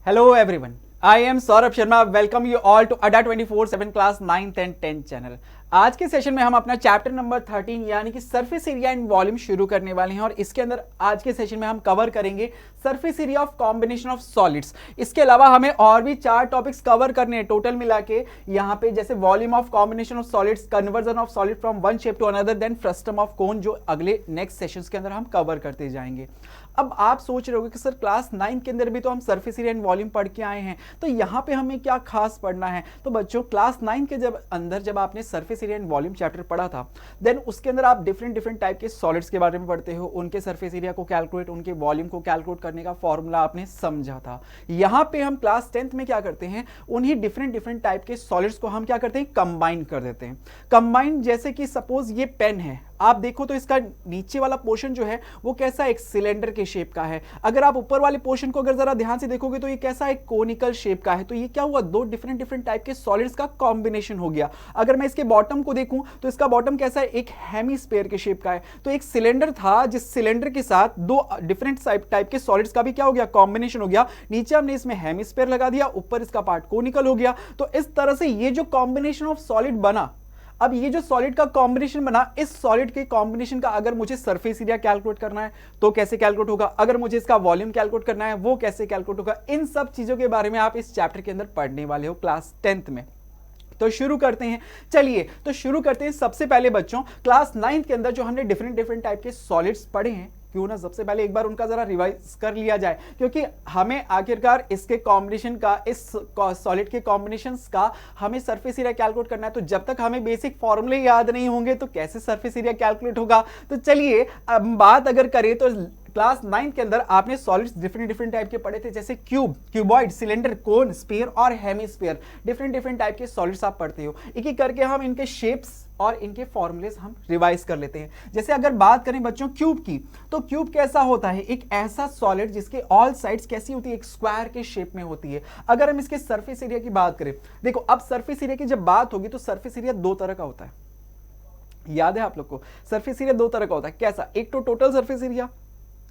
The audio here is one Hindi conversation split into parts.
Hello everyone, I am Saurabh Sharma. Welcome you all to ADA 24/7 class 9th and 10th channel. आज के सेशन में हम अपना चैप्टर नंबर 13 यानी कि सरफेस एरिया एंड वॉल्यूम शुरू करने वाले हैं और इसके अंदर आज के सेशन में हम कवर करेंगे surface area of combination of solids. इसके अलावा हमें और भी 4 टॉपिक्स कवर करने हैं टोटल मिला के यहाँ पे, जैसे volume of combination of solids, conversion of solid from one shape to another, then frustum of cone, जो अगले नेक्स्ट सेशंस के अंदर हम कवर करते जाएंगे। अब आप सोच रहे होगे कि सर क्लास 9 के अंदर भी तो हम सरफेस एरिया एंड वॉल्यूम पढ़ के आए हैं, तो यहाँ पे हमें क्या खास पढ़ना है। तो बच्चों क्लास 9 के जब आपने surface area and volume chapter पढ़ा था, देन उसके अंदर आप डिफरेंट टाइप के सॉलिड्स के बारे में पढ़ते हो, उनके सरफेस एरिया को कैलकुलेट, उनके वॉल्यूम को कैलकुलेट करने का फॉर्मूला आपने समझा था। यहाँ पे हम क्लास 10th में क्या करते हैं, उन्हीं डिफरेंट टाइप के सॉलिड्स को हम क्या करते हैं, कंबाइन कर देते हैं। कंबाइन जैसे कि सपोज ये पेन है, आप देखो तो इसका नीचे वाला पोर्शन जो है वो कैसा एक सिलेंडर के शेप का है। अगर आप ऊपर वाले पोर्शन को अगर जरा ध्यान से देखोगे तो ये कैसा एक कोनिकल शेप का है। तो ये क्या हुआ, दो डिफरेंट टाइप के सॉलिड्स का कॉम्बिनेशन हो गया। अगर मैं इसके बॉटम को देखूं तो इसका बॉटम कैसा है, एक हेमीस्फीयर के शेप का है। तो एक सिलेंडर था जिस सिलेंडर के साथ दो डिफरेंट टाइप के सॉलिड्स का भी क्या हो गया, कॉम्बिनेशन हो गया। नीचे हमने इसमें हेमीस्फीयर लगा दिया, ऊपर इसका पार्ट कोनिकल हो गया। तो इस तरह से ये जो कॉम्बिनेशन ऑफ सॉलिड बना, अब ये जो सॉलिड का कॉम्बिनेशन बना, इस सॉलिड के कॉम्बिनेशन का अगर मुझे सरफेस एरिया कैलकुलेट करना है तो कैसे कैलकुलेट होगा, अगर मुझे इसका वॉल्यूम कैलकुलेट करना है वो कैसे कैलकुलेट होगा, इन सब चीजों के बारे में आप इस चैप्टर के अंदर पढ़ने वाले हो क्लास 10th में। तो शुरू करते हैं, चलिए तो शुरू करते हैं। सबसे पहले बच्चों क्लास 9th के अंदर जो हमने डिफरेंट टाइप के सॉलिड्स पढ़े हैं, क्यों ना सबसे पहले एक बार उनका जरा रिवाइज कर लिया जाए, क्योंकि हमें आखिरकार इसके कॉम्बिनेशन का, इस सॉलिड के कॉम्बिनेशंस का हमें सरफेस एरिया कैलकुलेट करना है। तो जब तक हमें बेसिक फॉर्मूले याद नहीं होंगे तो कैसे सरफेस एरिया कैलकुलेट होगा। तो चलिए अब बात अगर करें तो क्लास 9 के अंदर आपने सॉलिड्स डिफरेंट टाइप के पढ़े थे, जैसे क्यूब, क्यूबॉइड, सिलेंडर, कोन, स्फीयर और हेमीस्फीयर। डिफरेंट टाइप के सॉलिड्स आप पढ़ते हो। एक एक करके हम इनके शेप्स और इनके फॉर्मूलेस हम रिवाइज कर लेते हैं। जैसे अगर बात करें बच्चों क्यूब की, तो क्यूब कैसा होता है, एक ऐसा सॉलिड जिसके ऑल साइड्स कैसी होती है, एक स्क्वायर के शेप में होती है। अगर हम इसके सरफेस एरिया की बात करें, देखो अब सरफेस एरिया की जब बात होगी तो सरफेस एरिया दो तरह का होता है। याद है आप लोग को, सरफेस एरिया दो तरह का होता है। कैसा, एक तो टोटल सरफेस एरिया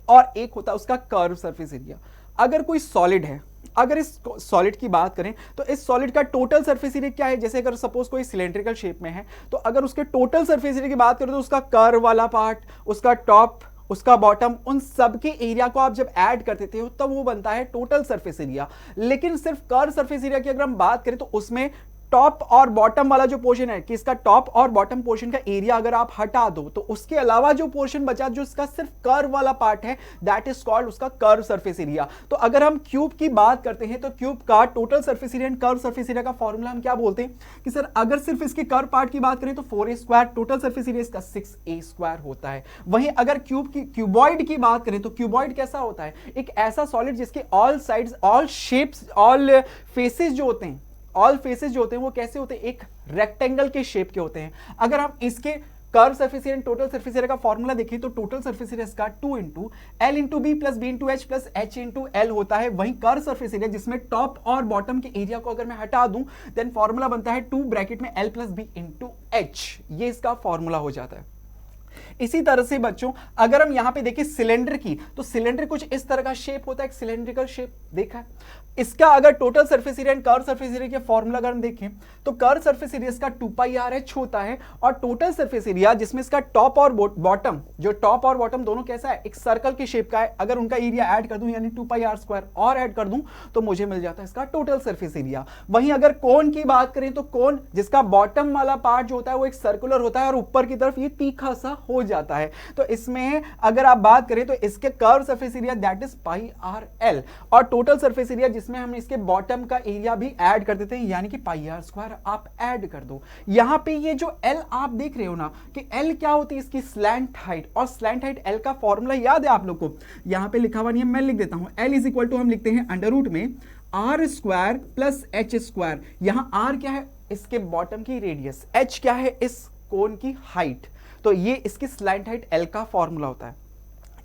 और एक होता है उसका कर्व सरफेस एरिया। अगर कोई सॉलिड है, अगर इस सॉलिड की बात करें तो इस सॉलिड का टोटल सरफेस एरिया क्या है, जैसे अगर सपोज कोई सिलेंड्रिकल शेप में है तो अगर उसके टोटल सरफेस एरिया की बात करें तो उसका कर्व वाला पार्ट, उसका टॉप, उसका बॉटम, उन सब के एरिया को आप जब ऐड कर देते हो तब वो बनता है टोटल सरफेस एरिया। लेकिन सिर्फ कर्व सरफेस एरिया की अगर हम बात करें तो उसमें टॉप और बॉटम वाला जो पोर्शन है, कि इसका टॉप और बॉटम पोर्शन का एरिया अगर आप हटा दो तो उसके अलावा जो पोर्शन बचा, जो इसका सिर्फ कर्व वाला पार्ट है, दैट इज कॉल्ड उसका कर्व सरफेस एरिया। तो अगर हम क्यूब की बात करते हैं तो क्यूब का total surface area and curve surface area का फॉर्मूला हम क्या बोलते हैं कि सर अगर सिर्फ इसके कर्व पार्ट की बात करें तो 4a², टोटल सरफेस एरिया इसका 6a² होता है। वहीं अगर क्यूबॉइड की बात करें तो क्यूबॉइड कैसा होता है, एक ऐसा सॉलिड जिसके all sides, all shapes, all faces जो होते हैं, ऑल फेसेस जो होते हैं वो कैसे होते हैं, एक रेक्टेंगल के शेप के होते हैं। अगर हम इसके curve surface area total surface area का फॉर्मूला देखें तो टोटल सरफेस एरिया इसका 2 into L into B plus B into H plus H into L होता है। वहीं कर्व सरफेस एरिया जिसमें टॉप और बॉटम के एरिया को अगर मैं हटा दूं देन फॉर्मूला बनता है 2 ब्रैकेट में L plus B into H, ये इसका फॉर्मूला हो जाता है। इसी तरह से बच्चों अगर हम यहां पे देखें सिलेंडर की, तो सिलेंडर कुछ इस तरह का शेप होता है, एक सिलेंड्रिकल शेप देखा है। इसका अगर total surface area and curve surface area के फॉर्मूला अगर हम देखें तो कर्व सरफेस एरिया इसका 2πr(h) होता है और टोटल सरफेस एरिया जिसमें इसका टॉप और बॉटम, जो टॉप और बॉटम दोनों कैसा है, एक सर्कल के शेप का है। अगर उनका एरिया ऐड कर दूं यानी 2πr² और ऐड कर दूं तो मुझे मिल जाता है इसका टोटल सरफेस एरिया। वहीं अगर कोन की बात करें तो कोन जिसका बॉटम वाला पार्ट जो होता है वो एक सर्कुलर होता है और ऊपर की तरफ ये तीखा सा हो जाता है। तो इसमें अगर आप बात करें तो इसके curve surface area that is πrl और टोटल सरफेस एरिया जिसमें हम इसके बॉटम का एरिया भी ऐड कर देते हैं यानी कि πr² आप ऐड कर दो। यहां पे ये जो l आप देख रहे हो ना कि l क्या होती है, इसकी स्लैंट हाइट, और स्लैंट हाइट l का फॉर्मूला याद है आप लोग को, यहां पे लिखा हुआ नहीं है, मैं लिख देता हूं। l इज इक्वल टू हम लिखते हैं अंडर रूट में r² प्लस h²। यहां r क्या है, इसके बॉटम की रेडियस, h क्या है, इस कोन की हाइट। तो ये इसकी स्लैंट हाइट l का फॉर्मूला होता है।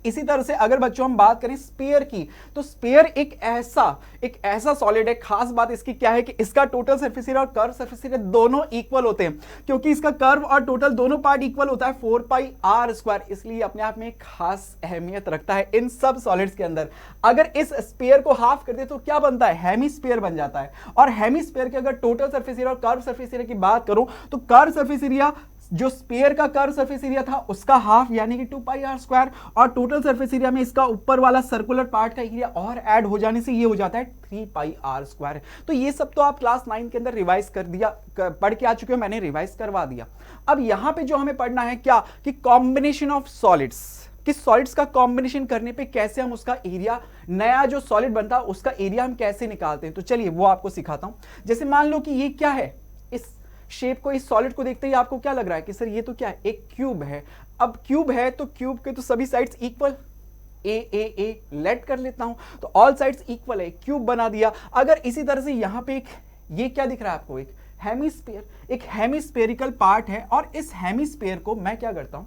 इसी तरह से अगर बच्चों हम बात करें स्फीयर की, तो स्फीयर एक ऐसा सॉलिड है। खास बात इसकी क्या है कि इसका टोटल सरफेस एरिया और कर्व सरफेस एरिया दोनों इक्वल होते हैं, क्योंकि इसका कर्व और टोटल दोनों पार्ट इक्वल होता है 4πr², इसलिए अपने आप में एक खास अहमियत रखता है इन सब सॉलिड्स के अंदर। अगर इस स्फीयर को हाफ कर दे तो क्या बनता है, हेमिस्फीयर बन जाता है। और हेमिस्फीयर के अगर टोटल सरफेस एरिया और कर्व सरफेस एरिया की बात करूं तो कर्व सरफेस एरिया, जो स्फीयर का कर्व सरफेस एरिया था उसका हाफ यानी कि 2πr², और टोटल सरफेस एरिया में इसका ऊपर वाला सर्कुलर पार्ट का एरिया और ऐड हो जाने से ये हो जाता है 3πr²। तो ये सब तो आप क्लास 9 के अंदर रिवाइज कर दिया, पढ़ के आ चुके हो, मैंने रिवाइज करवा दिया। अब यहां पे जो हमें पढ़ना है क्या, कि कॉम्बिनेशन ऑफ सॉलिड्स, कि सॉलिड्स का कॉम्बिनेशन करने पे कैसे हम उसका एरिया, नया जो सॉलिड बनता है उसका एरिया हम कैसे निकालते हैं। तो चलिए वो आपको सिखाता हूं। जैसे मान लो कि ये क्या है, इस शेप को, इस सॉलिड को देखते ही आपको क्या लग रहा है कि सर ये तो क्या है, एक क्यूब है। अब क्यूब है तो क्यूब के तो सभी साइड्स इक्वल, ए लेट कर लेता हूं, तो ऑल साइड्स इक्वल है, क्यूब बना दिया। अगर इसी तरह से यहां पे एक, ये क्या दिख रहा है आपको, एक हेमिस्फीयर, एक हेमिस्फेरिकल पार्ट है, और इस हेमिस्फीयर को मैं क्या करता हूं,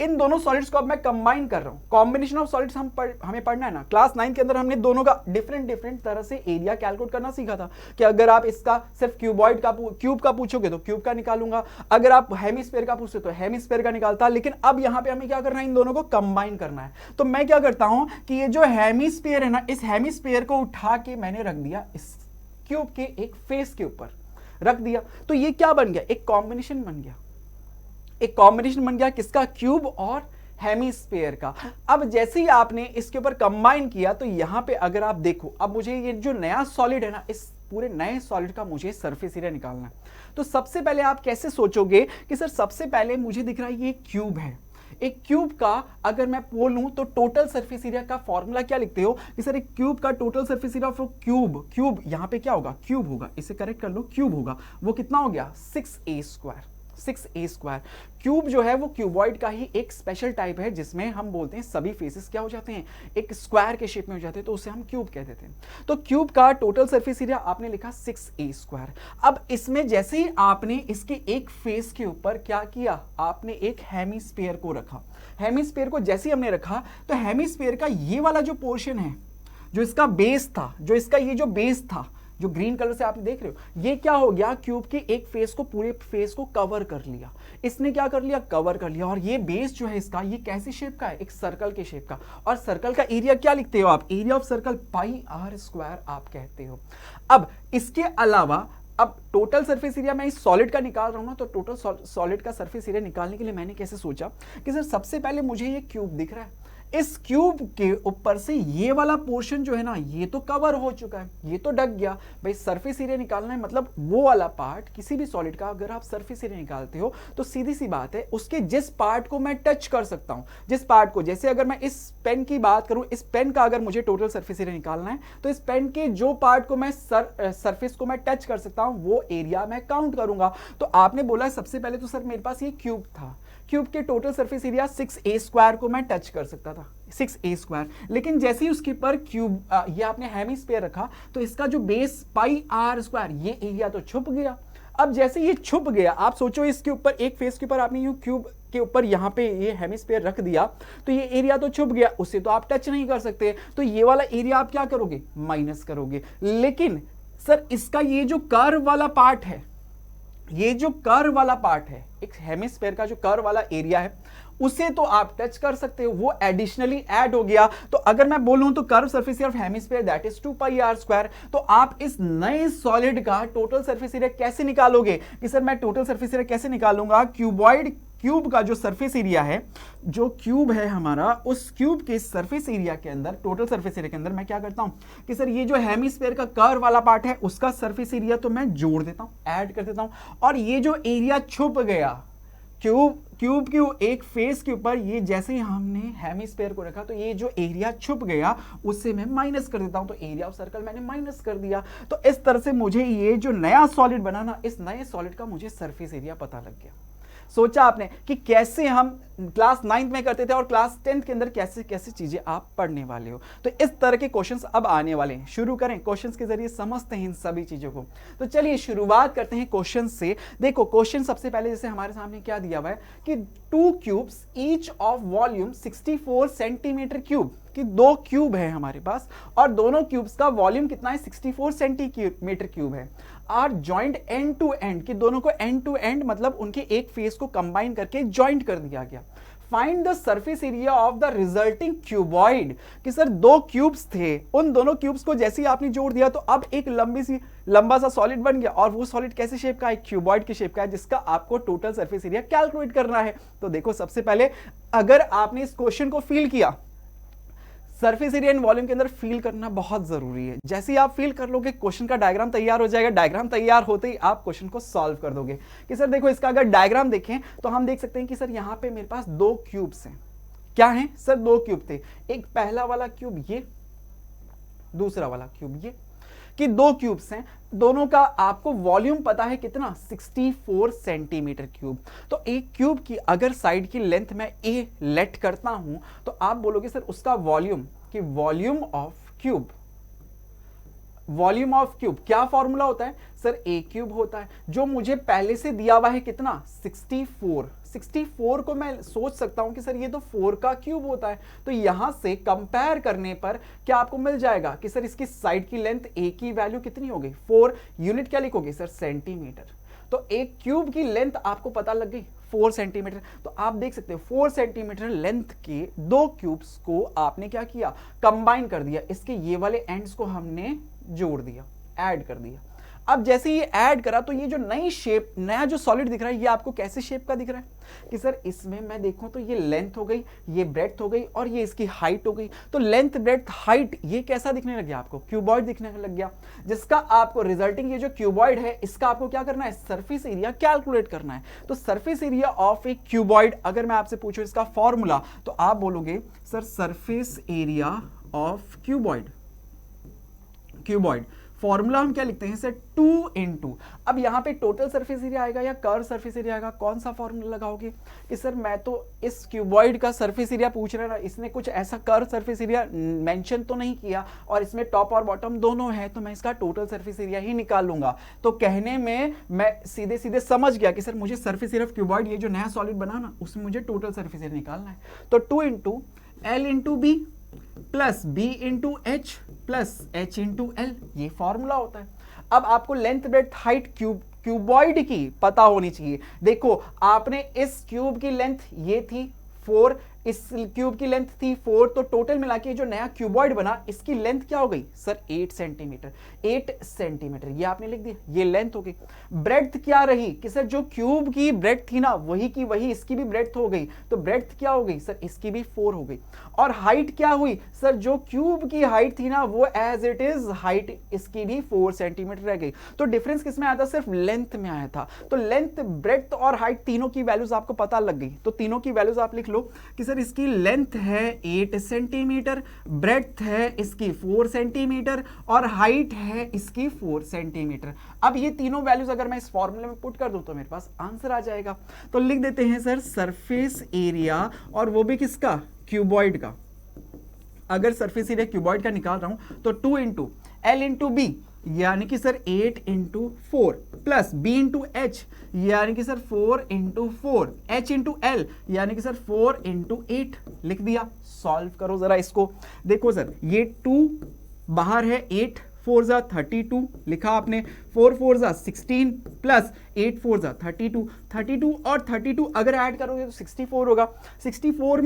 इन दोनों सॉलिड्स को अब मैं कंबाइन कर रहा हूं। कॉम्बिनेशन ऑफ सॉलिड्स हमें पढ़ना है ना। क्लास 9 के अंदर हमने दोनों का डिफरेंट तरह से एरिया कैलकुलेट करना सीखा था, कि अगर आप इसका सिर्फ क्यूब का पूछोगे तो क्यूब का निकालूंगा, अगर आप हेमिस्फीयर का पूछते तो हेमिस्फीयर का निकालता। लेकिन अब यहां पे हमें क्या करना है, इन दोनों को कंबाइन करना है। तो मैं क्या करता हूं कि ये जो हेमिस्फीयर है ना, इस हेमिस्फीयर को उठा के मैंने रख दिया इस क्यूब के एक फेस के ऊपर रख दिया। तो ये क्या बन गया, एक कॉम्बिनेशन बन गया, एक कॉम्बिनेशन बन गया किसका, क्यूब और हेमिस्फीयर का। अब जैसे ही आपने इसके ऊपर कंबाइन किया तो यहां पे अगर आप देखो, अब मुझे ये जो नया सॉलिड है ना, इस पूरे नए सॉलिड का मुझे सरफेस एरिया निकालना है। तो सबसे पहले आप कैसे सोचोगे कि सर सबसे पहले मुझे दिख रहा है ये क्यूब है, एक क्यूब का अगर मैं बोलूं तो टोटल सरफेस एरिया का फॉर्मूला क्या लिखते हो कि सर एक क्यूब का total surface area of cube यहां पे क्या होगा, क्यूब होगा, इसे करेक्ट कर लो, क्यूब होगा, वो कितना हो गया 6a²। क्यूब जो है वो क्यूबॉइड का ही एक स्पेशल टाइप है, जिसमें हम बोलते हैं सभी फेसेस क्या हो जाते हैं, एक स्क्वायर के शेप में हो जाते हैं, तो उसे हम क्यूब कह देते हैं। तो क्यूब का टोटल सरफेस एरिया आपने लिखा 6a²। अब इसमें जैसे ही आपने इसके एक फेस के ऊपर क्या किया, आपने एक हेमिस्फीयर को रखा। हेमिस्फीयर को जैसे ही हमने रखा तो हेमिस्फीयर का ये वाला जो पोर्शन है, जो इसका बेस था, जो इसका ये जो बेस था, जो ग्रीन कलर से आप देख रहे हो, ये क्या हो गया, क्यूब के एक फेस को, पूरे फेस को कवर कर लिया। इसने क्या कर लिया, कवर कर लिया। और ये बेस जो है इसका, ये कैसे शेप का है, एक सर्कल के शेप का। और सर्कल का एरिया क्या लिखते हो आप, एरिया ऑफ सर्कल πr² आप कहते हो। अब इसके अलावा अब टोटल सरफेस एरिया मैं इस सॉलिड का निकाल रहा हूं ना, तो टोटल सॉलिड का सरफेस एरिया निकालने के लिए मैंने कैसे सोचा कि सर सबसे पहले मुझे ये क्यूब दिख रहा है, इस क्यूब के ऊपर से ये वाला पोर्शन जो है ना, ये तो कवर हो चुका है, ये तो ढक गया। भाई सरफेस एरिया निकालना है, मतलब वो वाला पार्ट किसी भी सॉलिड का अगर आप सरफेस एरिया निकालते हो तो सीधी सी बात है, उसके जिस पार्ट को मैं टच कर सकता हूं, जिस पार्ट को, जैसे अगर मैं इस पेन की बात करूं, इस पेन का अगर मुझे टोटल सरफेस एरिया निकालना है तो इस पेन के जो पार्ट को मैं सरफेस को मैं टच कर सकता हूं, वो एरिया मैं काउंट करूंगा। तो आपने बोला सबसे पहले तो सर मेरे पास ये क्यूब था, क्यूब के टोटल सरफेस एरिया 6a² को मैं टच कर सकता था, 6a²। लेकिन जैसे ही उसके ऊपर क्यूब, ये आपने हेमिस्फीयर रखा, तो इसका जो बेस πr², ये एरिया तो छुप गया। अब जैसे ये छुप गया, आप सोचो इसके ऊपर एक फेस के ऊपर आपने यूं क्यूब के ऊपर यहां पे ये हेमिस्फीयर रख दिया, तो ये एरिया तो छुप गया, उससे तो आप टच नहीं कर सकते। तो ये वाला एरिया आप क्या करोगे, माइनस करोगे। लेकिन सर इसका ये जो कर्व वाला पार्ट है, ये जो कर्व वाला पार्ट है, एक हेमिस्फीयर का जो कर्व वाला एरिया है, उसे तो आप टच कर सकते हो, वो एडिशनली ऐड हो गया। तो अगर मैं बोलूं तो curve surface area of hemisphere that is 2πr²। तो आप इस नए सॉलिड का टोटल सरफेस एरिया कैसे निकालोगे कि सर मैं टोटल सरफेस एरिया कैसे निकालूंगा, क्यूब का जो सरफेस एरिया है, जो क्यूब है हमारा, उस क्यूब के सरफेस एरिया के अंदर, टोटल सरफेस एरिया के अंदर मैं क्या करता हूं कि सर ये जो हेमिस्फीयर का कर्व वाला पार्ट है, उसका सरफेस एरिया तो मैं जोड़ देता हूं, ऐड कर देता हूं। और ये जो एरिया छुप गया क्यूब के एक फेस के ऊपर, ये जैसे ही हमने हेमिस्फीयर को रखा, तो ये जो एरिया छुप गया उससे मैं माइनस कर देता हूं, तो एरिया ऑफ सर्कल मैंने माइनस कर दिया। तो इस तरह से मुझे ये जो नया सॉलिड बना ना, इस नए सॉलिड का मुझे सरफेस एरिया पता लग गया। सोचा आपने कि कैसे हम क्लास 9th में करते थे और क्लास 10th के अंदर कैसे कैसे चीजें आप पढ़ने वाले हो। तो इस तरह के क्वेश्चंस अब आने वाले हैं। शुरू करें, क्वेश्चंस के जरिए समझते हैं इन सभी चीजों को। तो चलिए शुरुआत करते हैं क्वेश्चन से। देखो क्वेश्चन सबसे पहले जैसे हमारे सामने क्या दिया हुआ है कि 2 cubes each of volume 64 centimetre cube, कि 2 क्यूब है हमारे पास और दोनों क्यूब्स का वॉल्यूम कितना है 64 सेंटीमीटर क्यूब है। Are joined end to end, कि दोनों को एंड टू एंड मतलब उनके एक फेस को कंबाइन करके जॉइंट कर दिया गया। Find the surface area of the resulting cuboid, कि सर 2 क्यूब्स थे, उन दोनों क्यूब्स को जैसे ही आपने जोड़ दिया तो अब एक लंबा सा सॉलिड बन गया और वो सॉलिड कैसे शेप का है, क्यूबॉइड की शेप का है, जिसका आपको टोटल सरफेस एरिया कैलकुलेट करना है। तो देखो सबसे पहले अगर आपने इस क्वेश्चन को फील किया, सरफेस एरिया एंड वॉल्यूम के अंदर फील करना बहुत जरूरी है। जैसे ही आप फील कर लोगे क्वेश्चन का डायग्राम तैयार हो जाएगा। डायग्राम तैयार होते ही आप क्वेश्चन को सॉल्व कर दोगे। कि सर देखो इसका अगर डायग्राम देखें तो हम देख सकते हैं कि सर यहां पे मेरे पास 2 क्यूब्स हैं। क्या हैं सर? 2 क्यूब थे। एक पहला वाला क्यूब ये, दूसरा वाला क्यूब ये, कि 2 क्यूब्स हैं, दोनों का आपको वॉल्यूम पता है कितना 64 सेंटीमीटर क्यूब। तो एक क्यूब की अगर साइड की लेंथ में ए लेट करता हूं तो आप बोलोगे सर उसका वॉल्यूम, कि volume of cube, volume of cube क्या फॉर्मूला होता है सर? ए क्यूब होता है, जो मुझे पहले से दिया हुआ है कितना 64 को मैं सोच सकता हूं कि सर ये तो 4 का क्यूब होता है। तो यहां से कंपेयर करने पर क्या आपको मिल जाएगा कि सर इसकी साइड की लेंथ ए की वैल्यू कितनी हो गई 4, यूनिट क्या लिखोगे सर? सेंटीमीटर। तो एक क्यूब की लेंथ आपको पता लग गई 4 सेंटीमीटर। तो आप देख सकते हो 4 सेंटीमीटर लेंथ के 2 क्यूब्स को आपने क्या किया, कंबाइन कर दिया। इसके ये वाले एंड्स को हमने जोड़ दिया, ऐड कर दिया। अब जैसे ये ऐड करा तो ये जो नई शेप, नया जो सॉलिड दिख रहा है, ये आपको कैसे शेप का दिख रहा है कि सर इसमें मैं देखूं तो ये लेंथ हो गई, ये ब्रेड्थ हो गई और ये इसकी हाइट हो गई। तो लेंथ ब्रेड्थ हाइट ये कैसा दिखने लग गया आपको? क्यूबॉइड दिखने लग गया, जिसका आपको रिजल्टिंग ये जो क्यूबॉइड है इसका आपको क्या करना है? सरफेस एरिया कैलकुलेट करना है। तो surface area of A cuboid अगर मैं आपसे पूछूं इसका फॉर्मूला, तो आप बोलोगे sir surface area of cuboid, formula हम क्या लिखते हैं सर? 2 into, अब यहां पे टोटल सरफेस एरिया आएगा या कर्व सरफेस एरिया आएगा? कौन सा फॉर्मूला लगाओगे कि सर मैं तो इस क्यूबॉइड का सरफेस एरिया पूछ रहा है, इसने कुछ ऐसा कर्व सरफेस एरिया मेंशन तो नहीं किया और इसमें टॉप और बॉटम दोनों है, तो मैं इसका टोटल सरफेस एरिया ही निकाल लूंगा। तो कहने में मैं सीधे सीधे समझ गया कि सर मुझे सरफेस एरिया ऑफ क्यूबॉइड, ये जो नया सॉलिड बना ना, उसमें मुझे टोटल सरफेस एरिया निकालना है। तो 2 into L into B plus B into H plus H into L, ये फॉर्मूला होता है। अब आपको लेंथ ब्रेड्थ हाइट क्यूबॉइड की पता होनी चाहिए। देखो आपने इस क्यूब की लेंथ ये थी 4, इस क्यूब की लेंथ थी 4, तो टोटल मिला के जो नया क्यूबॉइड बना इसकी लेंथ क्या हो गई सर? 8 सेंटीमीटर, ये आपने लिख दिया, ये लेंथ हो गई। ब्रेड्थ क्या रही कि सर जो क्यूब की ब्रेड्थ थी ना वही की वही इसकी भी ब्रेड्थ हो गई, तो ब्रेड्थ क्या हो गई सर? इसकी भी 4 हो गई। और हाइट क्या हुई सर? जो क्यूब की हाइट थी ना वो एज इट इज हाइट इसकी भी 4 सेंटीमीटर रह गई। तो डिफरेंस किस में आया था? सिर्फ लेंथ में आया था। तो लेंथ, ब्रेड्थ और हाइट तीनों की वैल्यूज आपको पता लग गई। तो तीनों की वैल्यूज आप लिख लो कि सर इसकी लेंथ है 8 सेंटीमीटर, ब्रेड्थ है इसकी 4 सेंटीमीटर और हाइट है इसकी 4 सेंटीमीटर। अब ये तीनों वैल्यूज अगर मैं इस फॉर्मूले में पुट कर दूं तो मेरे पास आंसर आ जाएगा। तो लिख देते हैं सर सरफेस एरिया, और वो भी किसका? क्यूबॉइड का। अगर सरफेस एरिया क्यूबॉइड का निकाल रहा हूं तो 2 into L into B यानी कि sir 8 into 4 plus B into H यानी कि sir 4 into 4, H into L यानी कि सर 4 into 8 लिख दिया। सॉल्व करो जरा इसको। देखो सर ये 2 बाहर है, 8 4 जा 32 लिखा आपने, 4 4 जा 16 प्लस 8 4 जा 32 और 32 अगर ऐड करोगे तो 64 होगा। 64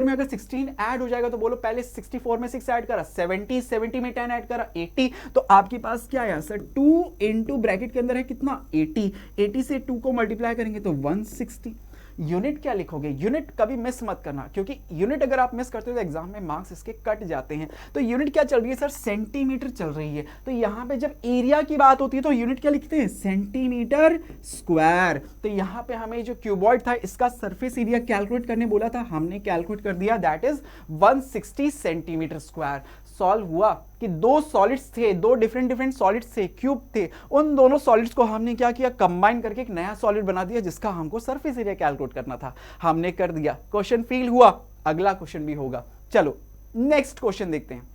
में अगर 16 ऐड हो जाएगा तो बोलो पहले 64 में 6 ऐड करा 70 में 10 ऐड करा 80, तो आपके पास क्या आया सर? 2 into ब्रैकेट के अंदर है कितना? 80 से 2 को मल्टीप्लाई करेंगे तो 160। यूनिट क्या लिखोगे? यूनिट कभी मिस मत करना, क्योंकि यूनिट अगर आप मिस करते हो तो एग्जाम में मार्क्स इसके कट जाते हैं। तो यूनिट क्या चल रही है सर? सेंटीमीटर चल रही है। तो यहां पे जब एरिया की बात होती है तो यूनिट क्या लिखते हैं? Centimetre square. तो यहां पे हमें जो क्यूबॉइड था इसका सरफेस एरिया कैलकुलेट करने बोला था, हमने कैलकुलेट कर दिया, that is 160 centimetre square. Solve हुआ कि दो सॉलिड्स थे, दो डिफरेंट डिफरेंट सॉलिड्स थे, क्यूब थे, उन दोनों सॉलिड्स को हमने क्या किया, कंबाइन करके एक नया सॉलिड बना दिया जिसका हमको सरफेस एरिया कैलकुलेट करना था। हमने कर दिया, क्वेश्चन फील हुआ, अगला क्वेश्चन भी होगा। चलो नेक्स्ट क्वेश्चन देखते हैं।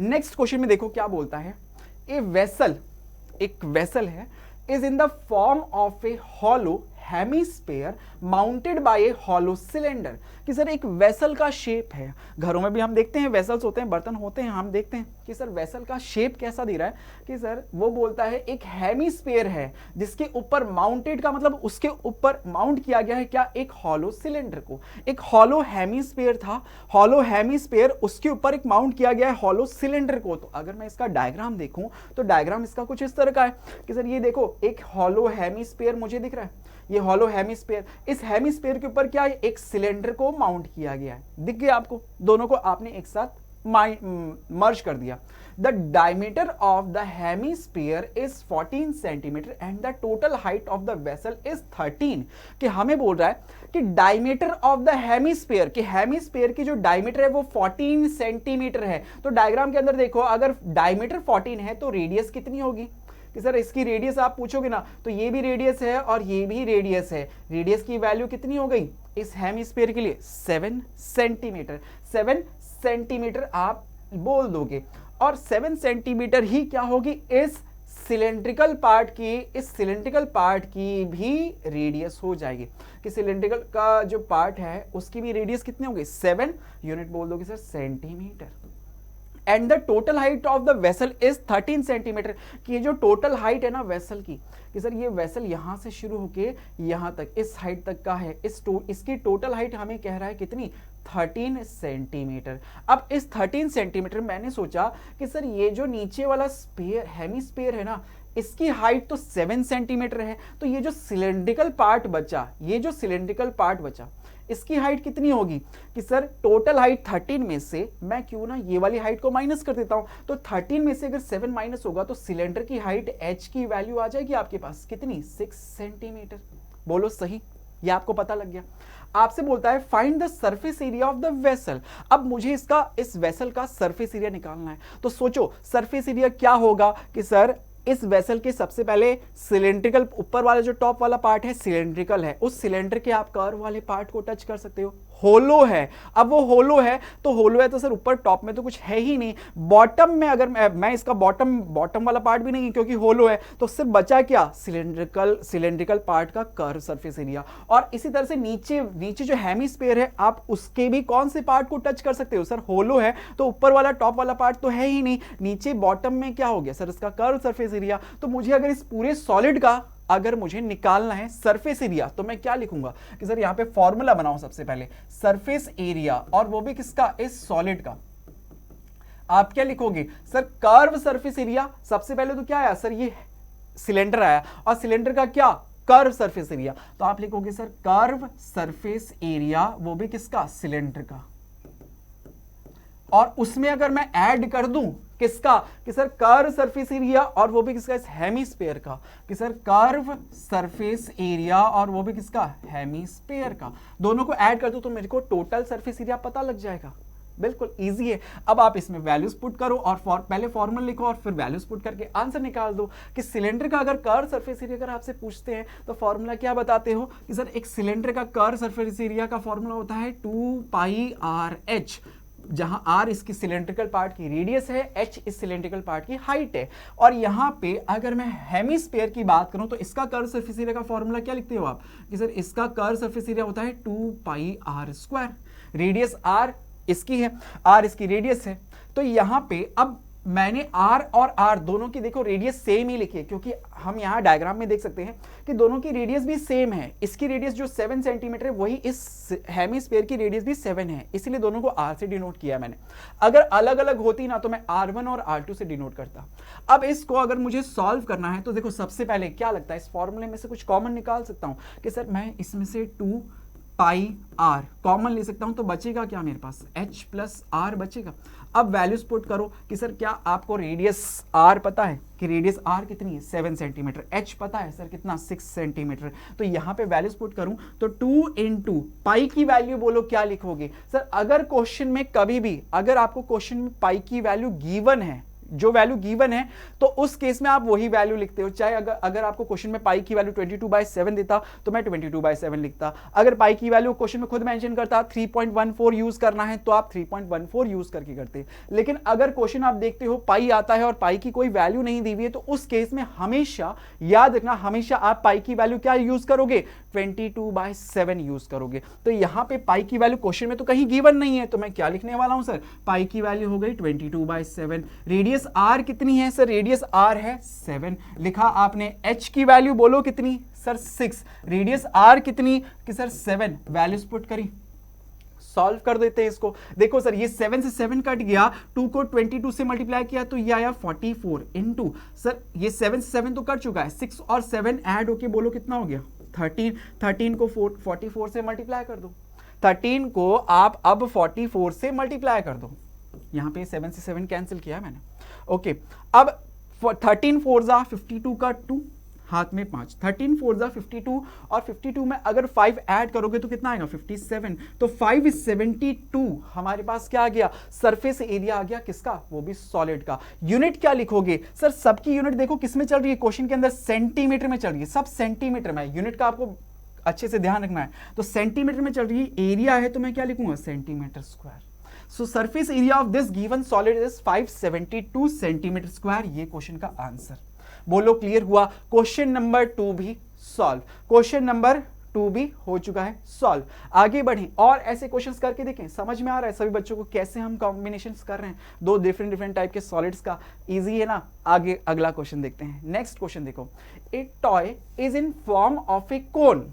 नेक्स्ट क्वेश्चन में देखो क्या बोलता है, ए वेसल, एक वेसल है, is in the form of a hollow hemisphere mounted by a hollow cylinder. कि सर एक वेसल का शेप है, घरों में भी हम देखते हैं वेसल्स होते हैं, बर्तन होते हैं, हम देखते हैं कि सर वेसल का शेप कैसा दे रहा है, कि सर वो बोलता है एक हेमीस्फीयर है जिसके ऊपर माउंटेड का मतलब उसके ऊपर माउंट किया गया है क्या, एक हॉलो सिलेंडर को। एक हॉलो हेमीस्फीयर था, हॉलो हेमीस्फीयर, उसके ऊपर एक माउंट किया गया है हॉलो सिलेंडर को। तो अगर मैं इसका डायग्राम देखूं तो डायग्राम इसका कुछ इस तरह का है कि सर ये देखो एक हॉलो हेमीस्फीयर मुझे दिख रहा है, ये हॉलो हेमीस्फीयर, इस हेमीस्फीयर के ऊपर क्या है, एक सिलेंडर को माउंट किया गया है। दिख गया आपको, दोनों को आपने एक साथ मर्ज कर दिया। The diameter of the hemisphere is 14 centimetre and the total height of the vessel is 13। कि हमें बोल रहा है कि डायमीटर ऑफ द हेमीस्फीयर, कि हेमीस्फीयर की जो डायमीटर है वो 14 सेंटीमीटर है। तो डायग्राम के अंदर देखो, अगर डायमीटर 14 है तो रेडियस कितनी होगी, कि सर इसकी रेडियस आप पूछोगे ना, तो ये भी रेडियस है और ये भी रेडियस है। रेडियस की वैल्यू कितनी हो गई इस हेमीस्फीयर के लिए, 7 सेंटीमीटर। 7 सेंटीमीटर आप बोल दोगे, और 7 सेंटीमीटर ही क्या होगी इस सिलेंड्रिकल पार्ट की, इस सिलेंड्रिकल पार्ट की भी रेडियस हो जाएगी। कि सिलेंड्रिकल का जो पार्ट है उसकी भी रेडियस कितनी होगी, 7 यूनिट बोल दोगे sir centimetre. And the total height of the vessel is 13 centimetre. कि ये जो टोटल हाइट है ना वेसल की, कि सर ये वेसल यहां से शुरू होके यहां तक, इस हाइट तक का है, इसकी टोटल हाइट हमें कह रहा है कितनी, 13 सेंटीमीटर। अब इस 13 सेंटीमीटर मैंने सोचा कि सर ये जो नीचे वाला स्पेयर हेमीस्फीयर है ना, इसकी हाइट तो 7 सेंटीमीटर है, तो ये जो सिलेंड्रिकल पार्ट बचा, ये जो सिलेंड्रिकल पार्ट बचा, इसकी हाइट कितनी होगी, कि सर टोटल हाइट 13 में से मैं क्यों ना ये वाली हाइट को माइनस कर देता हूं। तो 13 में से अगर 7 माइनस होगा तो सिलेंडर की हाइट h की वैल्यू आ जाएगी आपके पास कितनी, 6 सेंटीमीटर। बोलो सही, ये आपको पता लग गया। आपसे बोलता है find the surface area of the vessel. अब मुझे इसका, इस वेसल का सरफेस एरिया निकालना है। तो सोचो सरफेस एरिया क्या होगा, कि सर इस वेसल के सबसे पहले सिलेंड्रिकल, ऊपर वाला जो टॉप वाला पार्ट है सिलेंड्रिकल है, उस सिलेंडर के आप कर्व वाले पार्ट को टच कर सकते हो। होलो है, अब वो होलो है तो सर ऊपर टॉप में तो कुछ है ही नहीं। बॉटम में अगर मैं इसका बॉटम वाला पार्ट भी नहीं है क्योंकि होलो है, तो सिर्फ बचा क्या, सिलेंड्रिकल पार्ट का कर्व सरफेस एरिया। और इसी तरह से नीचे जो हेमीस्फीयर है आप उसके भी कौन से पार्ट को टच कर सकते हो, सर होलो है तो ऊपर वाला टॉप वाला पार्ट तो है ही नहीं, नीचे बॉटम में क्या हो गया सर इसका कर्व सरफेस एरिया। तो मुझे अगर इस पूरे सॉलिड का अगर मुझे निकालना है सरफेस एरिया, तो मैं क्या लिखूंगा, कि सर यहां पे फॉर्मूला बनाओ सबसे पहले, सरफेस एरिया, और वो भी किसका, इस सॉलिड का। आप क्या लिखोगे, सर कर्व सरफेस एरिया। सबसे पहले तो क्या आया सर, ये सिलेंडर आया, और सिलेंडर का क्या, कर्व सरफेस एरिया। तो आप लिखोगे सर कर्व सरफेस एरिया, वो भी किसका, सिलेंडर का। और उसमें अगर मैं ऐड कर दूं किसका, कि सर कर्व सरफेस एरिया, और वो भी किसका, इस हेमीस्फीयर का, कि सर कर्व सरफेस एरिया और वो भी किसका, हेमीस्फीयर का। दोनों को ऐड कर दो तो मेरे को टोटल सरफेस एरिया पता लग जाएगा। बिल्कुल इजी है। अब आप इसमें वैल्यूज पुट करो और पहले फॉर्मूला लिखो और फिर वैल्यूज पुट करके आंसर निकाल दो। कि सिलेंडर का अगर कर्व सरफेस एरिया अगर आपसे पूछते हैं तो फॉर्मूला क्या बताते हो, कि सर एक सिलेंडर का कर्व सरफेस एरिया का फॉर्मूला होता है 2πr(h), जहां r इसकी सिलेंड्रिकल पार्ट की रेडियस है, h इस सिलेंड्रिकल पार्ट की हाइट है। और यहां पे अगर मैं हेमीस्फीयर की बात करूं तो इसका कर्व सरफेस एरिया का फॉर्मूला क्या लिखते हो आप, कि सर इसका कर्व सरफेस एरिया होता है 2πr²। रेडियस r इसकी है, r इसकी रेडियस है। तो यहां पे अब मैंने r और r दोनों की देखो रेडियस सेम ही लिखी है, क्योंकि हम यहाँ डायग्राम में देख सकते हैं कि दोनों की रेडियस भी सेम है। इसकी रेडियस जो 7 सेंटीमीटर है वही इस हेमीस्फीयर की रेडियस भी 7 है, इसलिए दोनों को r से डिनोट किया मैंने। अगर अलग अलग होती ना तो मैं r1 और r2 से डिनोट करता। अब इसको अगर मुझे सॉल्व करना है तो देखो सबसे पहले क्या लगता है, इस फॉर्मूले में से कुछ कॉमन निकाल सकता हूं, कि सर मैं इसमें से 2 पाई आर कॉमन ले सकता हूं तो बचेगा क्या मेरे पास, h प्लस आर बचेगा। अब वैल्यूज पुट करो कि सर क्या आपको रेडियस r पता है कि रेडियस r कितनी है 7 सेंटीमीटर, h पता है सर कितना 6 सेंटीमीटर। तो यहां पे वैल्यूज पुट करूं तो 2 इंटू पाई की वैल्यू बोलो क्या लिखोगे सर। अगर क्वेश्चन में कभी भी अगर आपको क्वेश्चन में पाई की वैल्यू गिवन है, जो वैल्यू गिवन है, तो उस केस में आप वही वैल्यू लिखते हो। चाहे अगर आपको क्वेश्चन में पाई की वैल्यू 22/7 देता तो मैं 22/7 लिखता। अगर पाई की वैल्यू क्वेश्चन में खुद मेंशन करता 3.14 यूज करना है तो आप 3.14 यूज करके करते। लेकिन अगर क्वेश्चन आप देखते हो पाई आता है और पाई की कोई वैल्यू नहीं दी हुई है, तो उस केस में हमेशा याद रखना, हमेशा आप पाई की वैल्यू क्या यूज करोगे, 22/7 यूज करोगे। तो यहां पे पाई की वैल्यू क्वेश्चन में तो कहीं गिवन नहीं है, तो मैं क्या लिखने वाला हूं सर, पाई की वैल्यू हो गई 22/7। रेडियस आर कितनी है सर, रेडियस आर है 7 लिखा आपने। एच की वैल्यू बोलो कितनी सर 6, रेडियस आर कितनी कि सर 7, वैल्यूज पुट करी, सॉल्व कर देते हैं इसको। देखो सर ये 7 से 7 कट गया, 2 को 22 से मल्टीप्लाई किया तो ये आया 44 इंटू सर ये 7 से 7 तो कट चुका है, 6 और 7 ऐड होके बोलो कितना हो गया 13। 13 को 44 से मल्टीप्लाई कर दो, 13 को आप अब 44 से मल्टीप्लाई कर दो। यहां पे 7 से 7 कैंसिल किया है मैंने, ओके। अब 13 4 जा 52 का 2, हाथ में 5, 13 4 जा 52 और 52 में अगर 5 ऐड करोगे तो कितना आएगा 57। तो 572 हमारे पास क्या आ गया, सरफेस एरिया आ गया, किसका, वो भी सॉलिड का। यूनिट क्या लिखोगे सर, सबकी यूनिट देखो किस में चल रही है, क्वेश्चन के अंदर सेंटीमीटर में चल रही है, सब सेंटीमीटर में। यूनिट का आपको अच्छे से ध्यान रखना है, तो सेंटीमीटर में चल रही है, एरिया है तो मैं क्या लिखूंगा centimetre square. So surface area of this given solid is 572 centimetre square. ये क्वेश्चन का आंसर, बोलो क्लियर हुआ। क्वेश्चन नंबर 2 भी सॉल्व, क्वेश्चन नंबर 2 भी हो चुका है सॉल्व। आगे बढ़ें और ऐसे क्वेश्चंस करके देखें, समझ में आ रहा है सभी बच्चों को कैसे हम कॉम्बिनेशंस कर रहे हैं दो डिफरेंट टाइप के सॉलिड्स का, इजी है ना। आगे अगला क्वेश्चन देखते हैं। नेक्स्ट क्वेश्चन देखो, a toy is in form of a cone,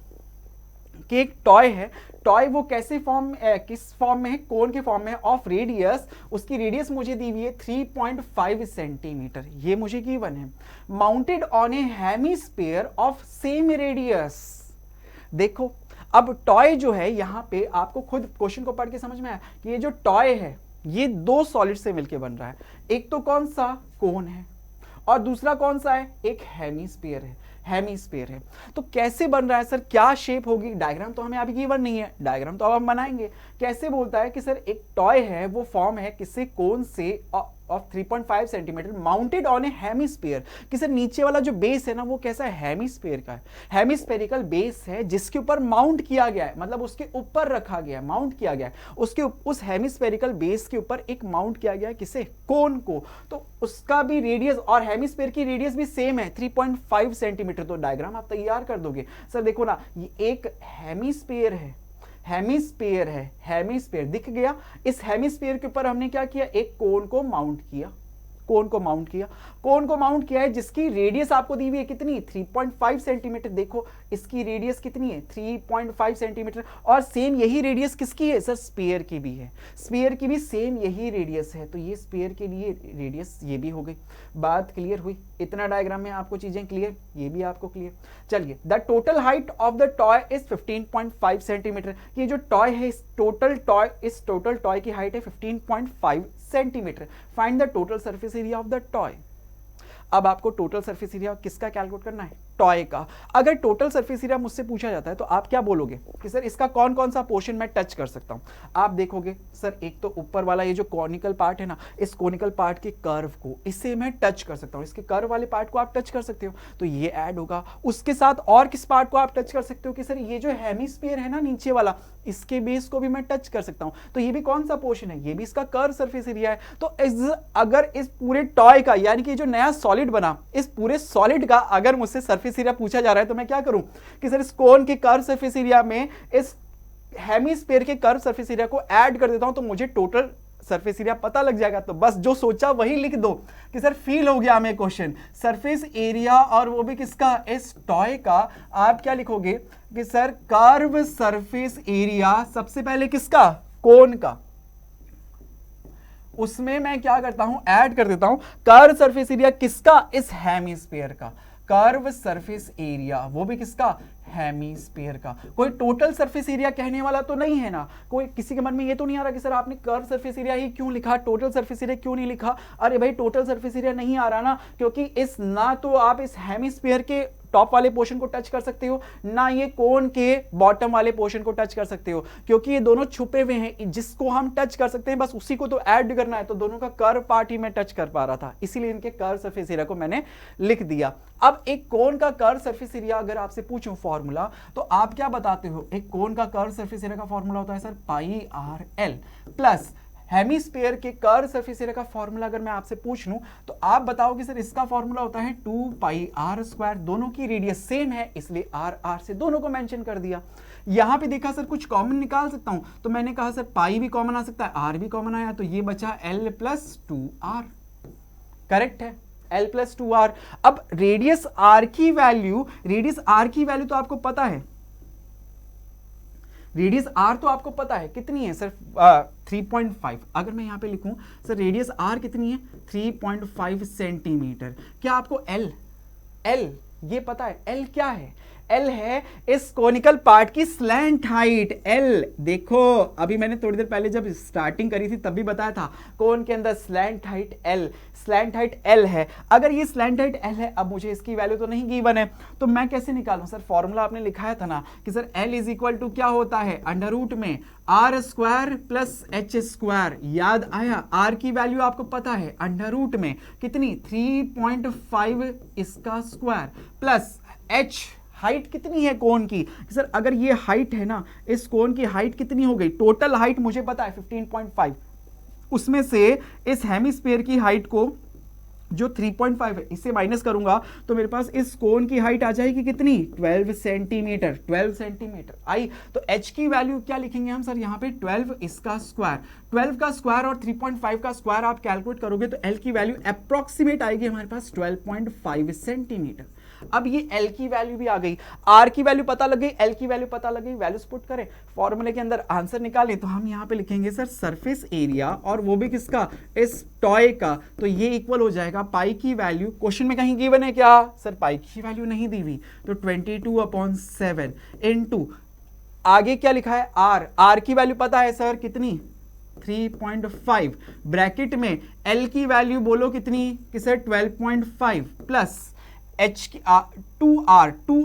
कि एक टॉय है, टॉय वो कैसे फॉर्म, किस फॉर्म में है, कोन के फॉर्म में है, ऑफ रेडियस, उसकी रेडियस मुझे दी हुई है 3.5 सेंटीमीटर, ये मुझे गिवन है, mounted on A hemisphere of same radius. देखो अब टॉय जो है, यहां पे आपको खुद क्वेश्चन को पढ़ के समझ में आया कि ये जो टॉय है ये दो सॉलिड से मिलकर बन रहा है। एक तो कौन सा, कोन है, और दूसरा कौन सा है, एक हेमिस्फीयर है, हेमिस्फीयर है। तो कैसे बन रहा है सर, क्या शेप होगी, डायग्राम तो हमें अभी गिवन नहीं है, डायग्राम तो अब हम बनाएंगे। कैसे बोलता है कि सर एक टॉय है वो फॉर्म है किससे, कोन से, of 3.5 centimetre, mounted on A hemisphere, कि सर नीचे वाला जो बेस है ना वो कैसा है, हेमिस्फीयर का है, हेमिस्फेरिकल बेस है जिसके ऊपर माउंट किया गया है, मतलब उसके ऊपर रखा गया है, माउंट किया गया है, उसके उस हेमिस्फेरिकल बेस के ऊपर एक माउंट किया गया है किसे, कोन को। तो उसका भी रेडियस और हेमिस्फीयर की रेडियस भी सेम है 3.5 सेंटीमीटर। तो डायग्राम आप तैयार कर दोगे सर। देखो ना ये एक हेमिस्फीयर है, हेमिस्फीयर है, हेमिस्फीयर दिख गया। इस हेमिस्फीयर के ऊपर हमने क्या किया, एक कोन को माउंट किया, कोन को माउंट किया, कोन को माउंट किया है जिसकी रेडियस आपको दी हुई है कितनी, 3.5 सेंटीमीटर। देखो इसकी रेडियस कितनी है 3.5 सेंटीमीटर, और सेम यही रेडियस किसकी है सर, स्फीयर की भी है, स्फीयर की भी सेम यही रेडियस है। तो ये स्फीयर के लिए रेडियस ये भी हो गई। बात क्लियर हुई, इतना डायग्राम में आपको चीजें क्लियर, ये भी आपको क्लियर। चलिए, the total height of the toy is 15.5 centimetre. ये जो टॉय है, इस टोटल टॉय की हाइट है 15.5 centimetre. Find the total surface area of the toy. अब आपको टोटल सरफेस एरिया किसका कैलकुलेट करना है, टॉय का। अगर टोटल सरफेस एरिया मुझसे पूछा जाता है तो आप क्या बोलोगे कि सर इसका कौन कौन सा पोर्शन मैं टच कर सकता हूं। आप देखोगे सर एक तो ऊपर वाला ये जो कॉनिकल पार्ट है ना, इस कॉनिकल पार्ट के कर्व को, इसे मैं टच कर सकता हूं, इसके कर्व वाले पार्ट को आप टच कर सकते हो, तो ये ऐड होगा। उसके साथ और किस पार्ट को आप टच कर सकते हो कि सर ये जो हेमिस्फीयर है ना नीचे वाला, इसके बेस को भी मैं टच कर सकता हूं, तो ये भी कौन सा पोर्शन है, ये भी इसका कर्व सरफेस एरिया है। तो अगर इस पूरे टॉय का, यानी कि जो नया सॉलिड बना, इस पूरे सॉलिड का अगर मुझसे सरफेस एरिया पूछा जा रहा है तो मैं क्या करूं कि सर इस कोन के कर्व सरफेस एरिया में इस हेमिस्फीयर के कर्व सरफेस एरिया को ऐड कर देता हूं, तो मुझे टोटल सरफेस एरिया पता लग जाएगा। तो बस जो सोचा वही लिख दो कि सर फील हो गया हमें क्वेश्चन, सरफेस एरिया, और वो भी किसका, इस टॉय का। आप क्या लिखोगे कि सर कर्व सरफेस एरिया, सबसे पहले किसका, कोन का, उसमें मैं क्या करता हूं, ऐड कर देता हूं कर्व सरफेस एरिया किसका, इस हेमिस्फीयर का, कर्व सरफेस एरिया, वो भी किसका, हेमीस्फीयर का। कोई टोटल सरफेस एरिया कहने वाला तो नहीं है ना, कोई किसी के मन में ये तो नहीं आ रहा कि सर आपने कर्व सरफेस एरिया ही क्यों लिखा, टोटल सरफेस एरिया क्यों नहीं लिखा। अरे भाई टोटल सरफेस एरिया नहीं आ रहा ना, क्योंकि इस ना तो आप इस हेमीस्फीयर के टॉप वाले पोर्शन को टच कर सकते हो, ना ये कोन के बॉटम वाले पोर्शन को टच कर सकते हो, क्योंकि ये दोनों छुपे हुए हैं। जिसको हम टच कर सकते हैं बस उसी को तो ऐड करना है, तो दोनों का कर्व पार्ट ही मैं टच कर पा रहा था, इसीलिए इनके कर्व सरफेस एरिया को मैंने लिख दिया। अब एक कोन का कर्व सरफेस एरिया अगर आपसे पूछूं फॉर्मूला, तो आप क्या बताते हो? एक कोन का कर्व सरफेस एरिया का फॉर्मूला होता है सर पाई आर एल, प्लस हेमीस्फीयर के कर्व सरफेस एरिया का फॉर्मूला अगर मैं आपसे पूछ लूं तो आप बताओगे सर इसका फॉर्मूला होता है 2 पाई आर स्क्वायर। दोनों की रेडियस सेम है इसलिए आर आर से दोनों को मेंशन कर दिया। यहां पे देखा सर कुछ कॉमन निकाल सकता हूं, तो मैंने कहा सर पाई भी कॉमन आ सकता है, आर भी कॉमन आया, तो ये बचा एल प्लस 2 आर। करेक्ट है, एल प्लस 2 आर। अब रेडियस आर की वैल्यू तो आपको पता है, रेडियस आर तो आपको पता है कितनी है सर 3.5। अगर मैं यहां पे लिखूं सर रेडियस आर कितनी है 3.5 सेंटीमीटर, क्या आपको एल ये पता है? एल क्या है? एल है इस कोनिकल पार्ट की स्लैंट हाइट। एल देखो अभी मैंने थोड़ी देर पहले जब स्टार्टिंग करी थी तब भी बताया था, कोन के अंदर स्लैंट हाइट एल है। अगर ये स्लैंट हाइट एल है, अब मुझे इसकी वैल्यू तो नहीं गिवन है, तो मैं कैसे निकालूं सर? फॉर्मूला आपने लिखाया था ना कि sir L is equal to क्या होता है, अंडर रूट में R square plus H square. याद आया? आर की वैल्यू आपको पता है अंडर रूट में कितनी 3.5 इसका स्क्वायर, प्लस एच हाइट कितनी है कोन की। सर अगर ये हाइट है ना, इस कोन की हाइट कितनी हो गई? टोटल हाइट मुझे पता है 15.5, उसमें से इस हेमीस्फीयर की हाइट को जो 3.5 है इससे माइनस करूंगा तो मेरे पास इस कोन की हाइट आ जाएगी कितनी 12 सेंटीमीटर आई। तो h की वैल्यू क्या लिखेंगे हम सर यहाँ पे 12 इसका स्क्वायर और 3.5 का स्क्वायर आप कैलकुलेट करोगे तो l की वैल्यू अप्रोक्सीमेट आएगी हमारे पास 12.5 सेंटीमीटर। अब ये L की वैल्यू भी आ गई, R की वैल्यू पता लग गई, L की वैल्यू पता लग गई, वैल्यूज पुट करें फॉर्मूले के अंदर आंसर निकालें तो हम यहाँ पे लिखेंगे सर सरफेस एरिया, और वो भी किसका, इस टॉय का, तो ये इक्वल हो जाएगा पाई की वैल्यू। क्वेश्चन में कहीं गिवन है क्या सर? पाई की वैल्यू नहीं दी हुई, तो 22/7 इनटू आगे क्या लिखा है R की वैल्यू पता है सर कितनी 3.5, ब्रैकेट में L की वैल्यू बोलो कितनी कि सर 12.5 प्लस H की 2R तो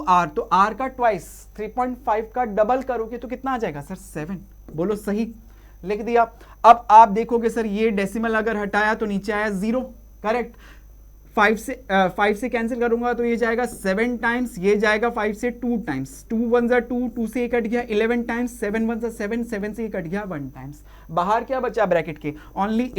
R का ट्वाइस 3.5 का डबल करोगे तो कितना आ जाएगा सर 7। बोलो सही, लिख दिया। अब आप देखोगे सर ये डेसिमल अगर हटाया तो नीचे आया 0, करेक्ट। 5 से कैंसिल करूंगा तो ये जाएगा 7 टाइम्स, ये जाएगा 5 से 2 टाइम्स, 2 1 जा 2, 2 से ये कट गया 11 टाइम्स, 7 1 जा 7, 7 से ये कट गया 1 टाइम्स। बाहर क्या बचा ब्रैकेट के? ओनली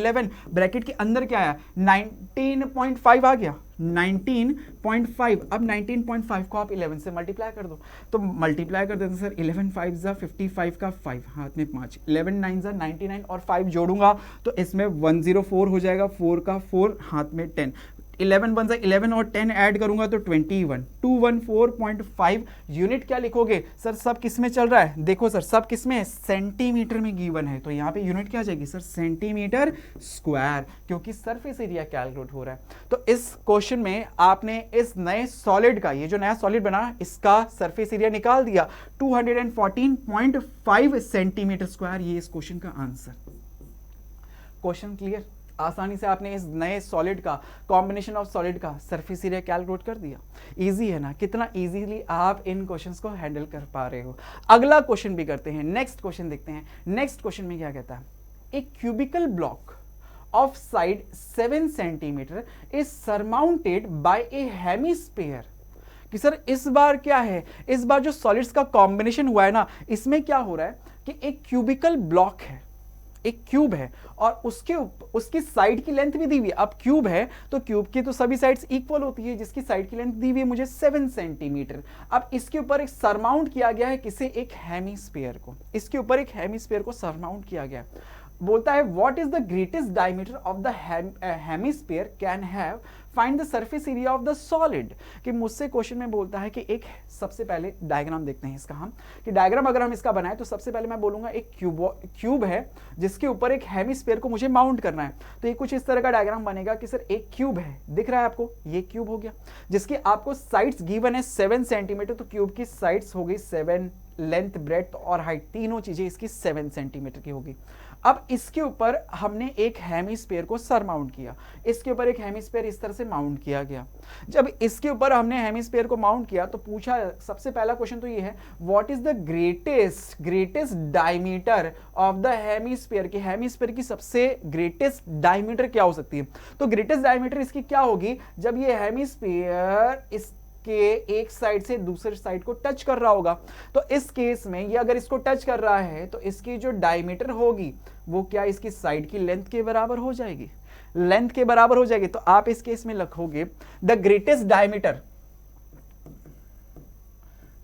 11। ब्रैकेट के अंदर क्या आया 19.5 आ गया 19.5। अब 19.5 को आप 11 से मल्टीप्लाई कर दो, तो मल्टीप्लाई कर देते सर 11 5 जा 55 का 5 हाथ में 5, 11 9 जा 99 और 5 जोड़ूंगा तो इसमें 104 हो जाएगा, 4 का 4 हाथ में 10, 11 1 जा 11 और 10 ऐड करूंगा तो 21, 214.5 यूनिट क्या लिखोगे सर? सब किस में चल रहा है? देखो सर सब किस में है, सेंटीमीटर में गिवन है, तो यहाँ पे यूनिट क्या आ जाएगी सर सेंटीमीटर स्क्वायर, क्योंकि सरफेस एरिया कैलकुलेट हो रहा है। तो इस क्वेश्चन में आपने इस नए सॉलिड का, ये जो नया सॉलिड बना इसका सरफेस एरिया निकाल दिया 214.5 सेंटीमीटर स्क्वायर। ये इस क्वेश्चन का आंसर। Question clear? आसानी से आपने इस नए सॉलिड का, कॉम्बिनेशन ऑफ सॉलिड का सरफेस एरिया कैलकुलेट कर दिया। इजी है ना? कितना इजीली आप इन क्वेश्चंस को हैंडल कर पा रहे हो। अगला क्वेश्चन भी करते हैं, नेक्स्ट क्वेश्चन देखते हैं। नेक्स्ट क्वेश्चन में क्या कहता है, एक cubical block of side 7 centimetre is surmounted bye A hemisphere. कि सर इस बार क्या है, इस बार जो सॉलिड्स का कॉम्बिनेशन हुआ है ना, इसमें क्या हो रहा है कि एक क्यूबिकल ब्लॉक है, एक क्यूब है और उसकी साइड की लेंथ भी दी हुई है। अब क्यूब है तो क्यूब की तो सभी साइड्स इक्वल होती है, जिसकी साइड की लेंथ दी हुई है मुझे 7 सेंटीमीटर। अब इसके ऊपर एक सरमाउंट किया गया है किसे, एक हेमीस्फीयर को, इसके ऊपर एक हेमीस्फीयर को सरमाउंट किया गया है। बोलता है what is the greatest diameter of the hemisphere can have, find the surface area of the solid. कि मुझसे क्वेश्चन में बोलता है कि एक, सबसे पहले डायग्राम देखते हैं इसका हम, कि डायग्राम अगर हम इसका बनाए तो सबसे पहले मैं बोलूंगा एक क्यूब है जिसके ऊपर एक हेमिस्फीयर को मुझे माउंट करना है। तो ये कुछ इस तरह का डायग्राम बनेगा कि सर एक क्यूब है, दिख रहा है आपको, ये क्यूब हो गया जिसकी आपको साइड्स गिवन है 7 सेंटीमीटर। तो क्यूब की साइड्स हो गई 7, लेंथ ब्रेड्थ और हाइट तीनों चीजें इसकी 7 सेंटीमीटर की होगी। अब इसके ऊपर हमने एक हेमिस्फीयर को सर माउंट किया, इसके ऊपर एक हेमिस्फीयर इस तरह से माउंट किया गया। जब इसके ऊपर हमने हेमिस्फीयर को माउंट किया तो पूछा, सबसे पहला क्वेश्चन तो ये है what is the greatest diameter of the hemisphere, की हेमिस्फीयर की सबसे ग्रेटेस्ट डायमीटर क्या हो सकती है। तो ग्रेटेस्ट डायमीटर इसकी क्या होगी, जब ये हेमिस्फीयर इस के एक साइड से दूसरे साइड को टच कर रहा होगा। तो इस केस में ये अगर इसको टच कर रहा है तो इसकी जो डायमीटर होगी वो क्या इसकी साइड की लेंथ के बराबर हो जाएगी, लेंथ के बराबर हो जाएगी। तो आप इस केस में लिखोगे the greatest diameter,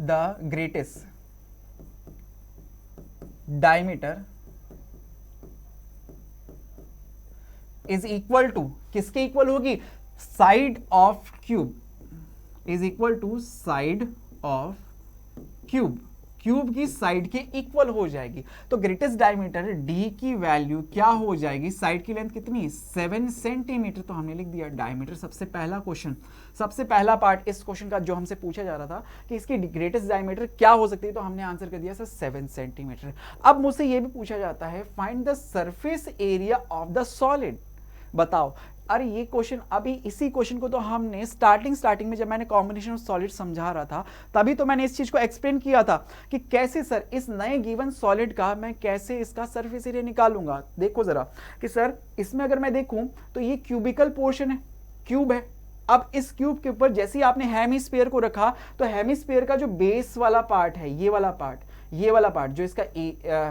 the greatest diameter is equal to, किसके इक्वल होगी, side of cube is equal to side of cube, cube की साइड के इक्वल हो जाएगी। तो ग्रेटेस्ट डायमीटर डी की वैल्यू क्या हो जाएगी, साइड की लेंथ कितनी, 7 सेंटीमीटर। तो हमने लिख दिया डायमीटर। सबसे पहला क्वेश्चन, सबसे पहला पार्ट इस क्वेश्चन का जो हमसे पूछा जा रहा था कि इसकी ग्रेटेस्ट डायमीटर क्या हो सकती है, तो हमने आंसर कर दिया सर 7 सेंटीमीटर। अब मुझसे यह भी पूछा जाता है find the surface area of the solid. बताओ, अरे ये क्वेश्चन, अभी इसी क्वेश्चन को तो हमने स्टार्टिंग में जब मैंने कॉम्बिनेशन ऑफ सॉलिड समझा रहा था तभी तो मैंने इस चीज को एक्सप्लेन किया था कि कैसे सर इस नए गिवन सॉलिड का मैं कैसे इसका सरफेस एरिया निकालूंगा। देखो जरा कि सर इसमें अगर मैं देखूं तो ये क्यूबिकल पोर्शन है, क्यूब है। अब इस क्यूब के ऊपर जैसे ही आपने हेमिस्फीयर को रखा तो हेमिस्फीयर का जो बेस वाला पार्ट है, ये वाला पार्ट जो इसका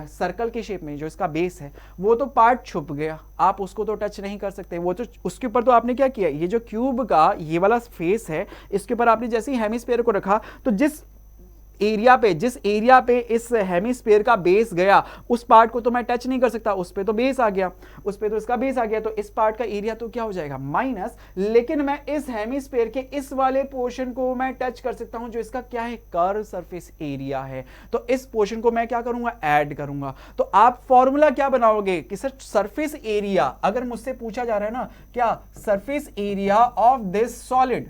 सर्कल के शेप में जो इसका बेस है वो तो पार्ट छुप गया, आप उसको तो टच नहीं कर सकते। वो तो उसके ऊपर तो आपने क्या किया, ये जो क्यूब का ये वाला फेस है इसके ऊपर आपने जैसे ही हेमिस्फीयर को रखा तो जिस एरिया पे इस हेमिस्फीयर का बेस गया उस पार्ट को तो मैं टच नहीं कर सकता, उस पे तो बेस आ गया, उस पे तो इसका बेस आ गया। तो इस पार्ट का एरिया तो क्या हो जाएगा, माइनस। लेकिन मैं इस हेमिस्फीयर के इस वाले पोर्शन को मैं टच कर सकता हूं जो इसका क्या है, कर्व सरफेस एरिया है। तो इस पोर्शन को मैं क्या करूंगा, ऐड करूंगा। तो आप फॉर्मूला क्या बनाओगे कि सर सरफेस एरिया, अगर मुझसे पूछा जा रहा है ना क्या surface area of this solid,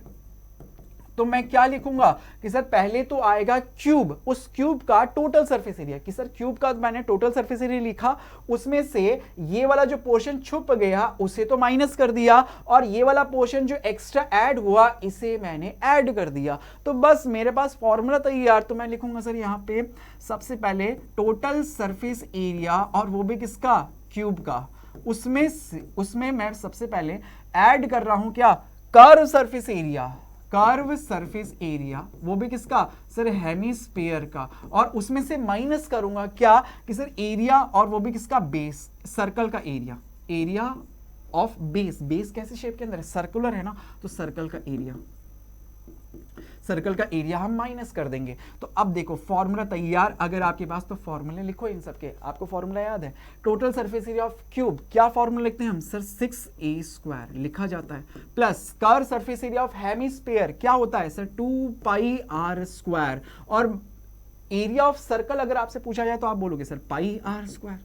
तो मैं क्या लिखूंगा कि सर पहले तो आएगा क्यूब, उस क्यूब का टोटल सरफेस एरिया। कि सर क्यूब का मैंने टोटल सरफेस एरिया लिखा, उसमें से ये वाला जो पोर्शन छुप गया उसे तो माइनस कर दिया और ये वाला पोर्शन जो एक्स्ट्रा ऐड हुआ इसे मैंने ऐड कर दिया। तो बस मेरे पास फॉर्मूला तैयार। तो मैं लिखूंगा सर यहां पे सबसे पहले टोटल सरफेस एरिया, और वो भी किसका, क्यूब का। उसमें मैं सबसे पहले ऐड कर रहा हूं क्या, curve surface area, curve surface area, वो भी किसका सर, हेमिस्फीयर का। और उसमें से माइनस करूंगा क्या कि सर एरिया, और वो भी किसका, बेस, सर्कल का area, area of base. Base कैसे शेप के अंदर है, सर्कुलर है ना, तो सर्कल का एरिया, सर्कल का एरिया हम माइनस कर देंगे। तो अब देखो फॉर्मूला तैयार अगर आपके पास, तो फॉर्मूले लिखो इन सबके। आपको फॉर्मूला याद है, total surface area of cube, क्या फॉर्मूला लिखते हैं हम सर, 6a² लिखा जाता है, plus curve surface area of hemisphere क्या होता है सर, 2πr²। और एरिया ऑफ सर्कल अगर आपसे पूछा जाए तो आप बोलोगे सर πr²,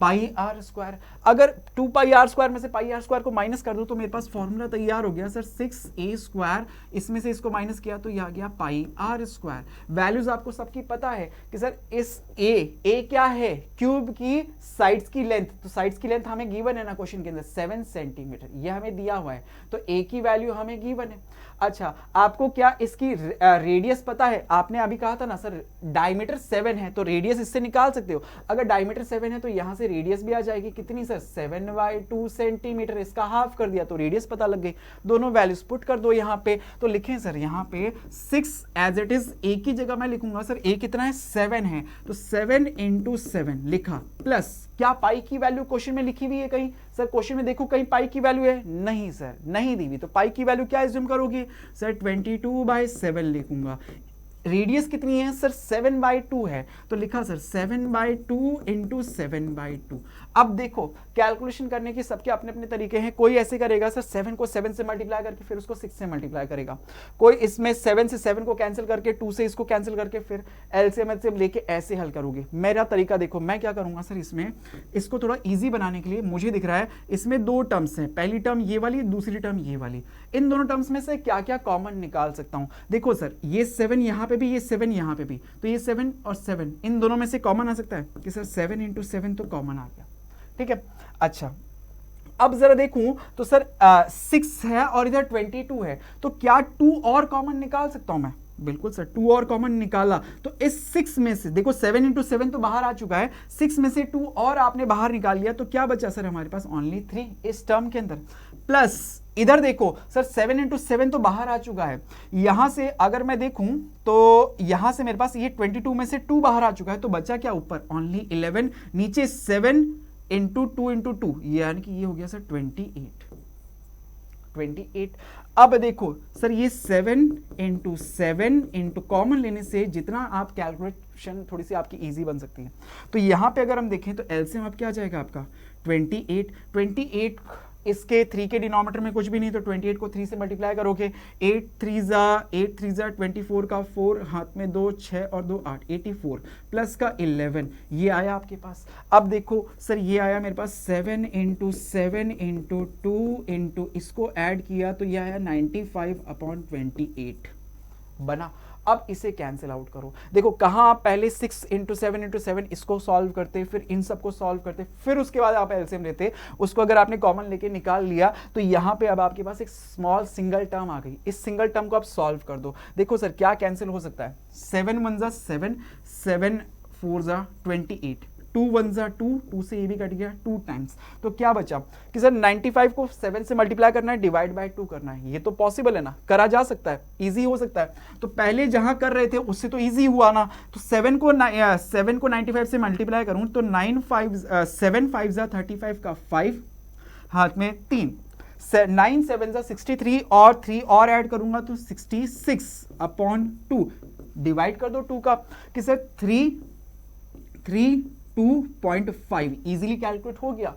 πr²। अगर 2πr² में से πr² को माइनस कर दो तो मेरे पास फॉर्मूला तैयार हो गया सर 6a², इसमें से इसको माइनस किया तो ये आ गया πr²। वैल्यूज आपको सबकी पता है कि सर इस a क्या है, क्यूब की साइड्स की लेंथ। तो साइड्स की लेंथ हमें गिवन है ना क्वेश्चन के अंदर 7 सेंटीमीटर, ये हमें दिया हुआ है, तो a की वैल्यू हमें गिवन है। अच्छा, आपको क्या इसकी रेडियस पता है, आपने अभी कहा था ना सर डायमीटर 7 है तो रेडियस इससे निकाल सकते हो। अगर डायमीटर 7 है तो यहां से रेडियस भी आ जाएगी, कितनी सर, 7/2 सेंटीमीटर, इसका हाफ कर दिया तो रेडियस पता लग गई। दोनों वैल्यूज पुट कर दो यहां पे। तो लिखें सर यहां पे 6 एज इट इज, a की जगह मैं लिखूंगा सर a कितना है, 7 है, तो 7 × 7 लिखा, प्लस क्या पाई की वैल्यू क्वेश्चन में लिखी हुई है कहीं, सर क्वेश्चन में देखो कहीं पाई की वैल्यू है, नहीं सर नहीं दी हुई। तो पाई की वैल्यू क्या एज्यूम करोगे सर, 22/7 लिखूंगा। रेडियस कितनी है सर, 7/2 है, तो लिखा सर 7/2 × 7/2। अब देखो कैलकुलेशन करने के सबके अपने अपने तरीके हैं। कोई ऐसे करेगा सर 7 को 7 से मल्टीप्लाई करके फिर उसको 6 से मल्टीप्लाई करेगा, कोई इसमें 7 से 7 को कैंसिल करके 2 से इसको कैंसिल करके फिर एलसीएम लेके ऐसे हल करोगे। मेरा तरीका देखो, मैं क्या करूंगा सर, इसमें इसको थोड़ा इजी बनाने के लिए मुझे दिख रहा है इसमें दो टर्म्स हैं, पहली टर्म ये वाली, दूसरी टर्म ये वाली। इन दोनों टर्म्स में से क्या क्या कॉमन निकाल सकता हूं। देखो सर ये 7 यहां पे भी, ये 7 यहां पे भी, तो ये 7 और 7 इन दोनों में से कॉमन आ सकता है कि सर 7 इंटू 7 तो कॉमन आ गया, ठीक है। अच्छा अब जरा देखूं तो सर 6 है और इधर 22 है, तो क्या 2 और कॉमन निकाल सकता हूं मैं? बिल्कुल सर 2 और कॉमन निकाला तो इस 6 में से देखो 7 इंटू 7 तो बाहर आ चुका है, 6 में से 2 और आपने बाहर निकाल लिया, तो क्या बचा सर हमारे पास? ओनली 3 इस टर्म के अंदर। प्लस इधर देखो सर 7 इंटू 7 तो बाहर आ चुका है, यहां से अगर मैं देखूं तो यहां से मेरे पास ये 22 में से 2 बाहर आ चुका है, तो बचा क्या ऊपर? ओनली 11, नीचे 7 इंटू 2 इंटू 2 यानी कि ये हो गया सर 28। अब देखो सर ये 7 इंटू 7 इंटू कॉमन लेने से जितना आप कैलकुलेशन थोड़ी सी आपकी इजी बन सकती है। तो यहां पे अगर हम देखें तो एलसीएम अब क्या आ जाएगा आपका 28। इसके 3 के डिनोमिनेटर में कुछ भी नहीं, तो 28 को 3 से मल्टीप्लाई करोगे, 8 3 जा 24 का 4 हाथ में 2 6 और 2 8 84 प्लस का 11 ये आया आपके पास। अब देखो सर ये आया मेरे पास 7 इंटू 7 इंटू 2 इंटू इसको ऐड किया तो ये आया 95/28 बना। अब इसे कैंसिल आउट करो। देखो कहां आप पहले 6 इंटू 7 इंटू 7 इसको सॉल्व करते, फिर इन सबको सॉल्व करते, फिर उसके बाद आप एलसीएम लेते, उसको अगर आपने कॉमन लेके निकाल लिया तो यहां पे अब आपके पास एक स्मॉल सिंगल टर्म आ गई। इस सिंगल टर्म को आप सॉल्व कर दो। देखो सर क्या कैंसिल हो सकता है? 7 1 जा 7, 7 4 जा 28, 2 1 जा 2, 2 से ये भी कट गया 2 टाइम्स, तो क्या बचा कि सर 95 को 7 से मल्टीप्लाई करना है, डिवाइड बाय 2 करना है। ये तो पॉसिबल है ना, करा जा सकता है, इजी हो सकता है। तो पहले जहां कर रहे थे उससे तो इजी हुआ ना, तो 7 को 95 से मल्टीप्लाई करूं तो 7 5 जा 35 का 5 हाथ में 3, 9 7 जा 63 और 3 और ऐड करूंगा तो 66/2 डिवाइड कर दो 2 का कि सर 2.5 इजीली कैलकुलेट हो गया।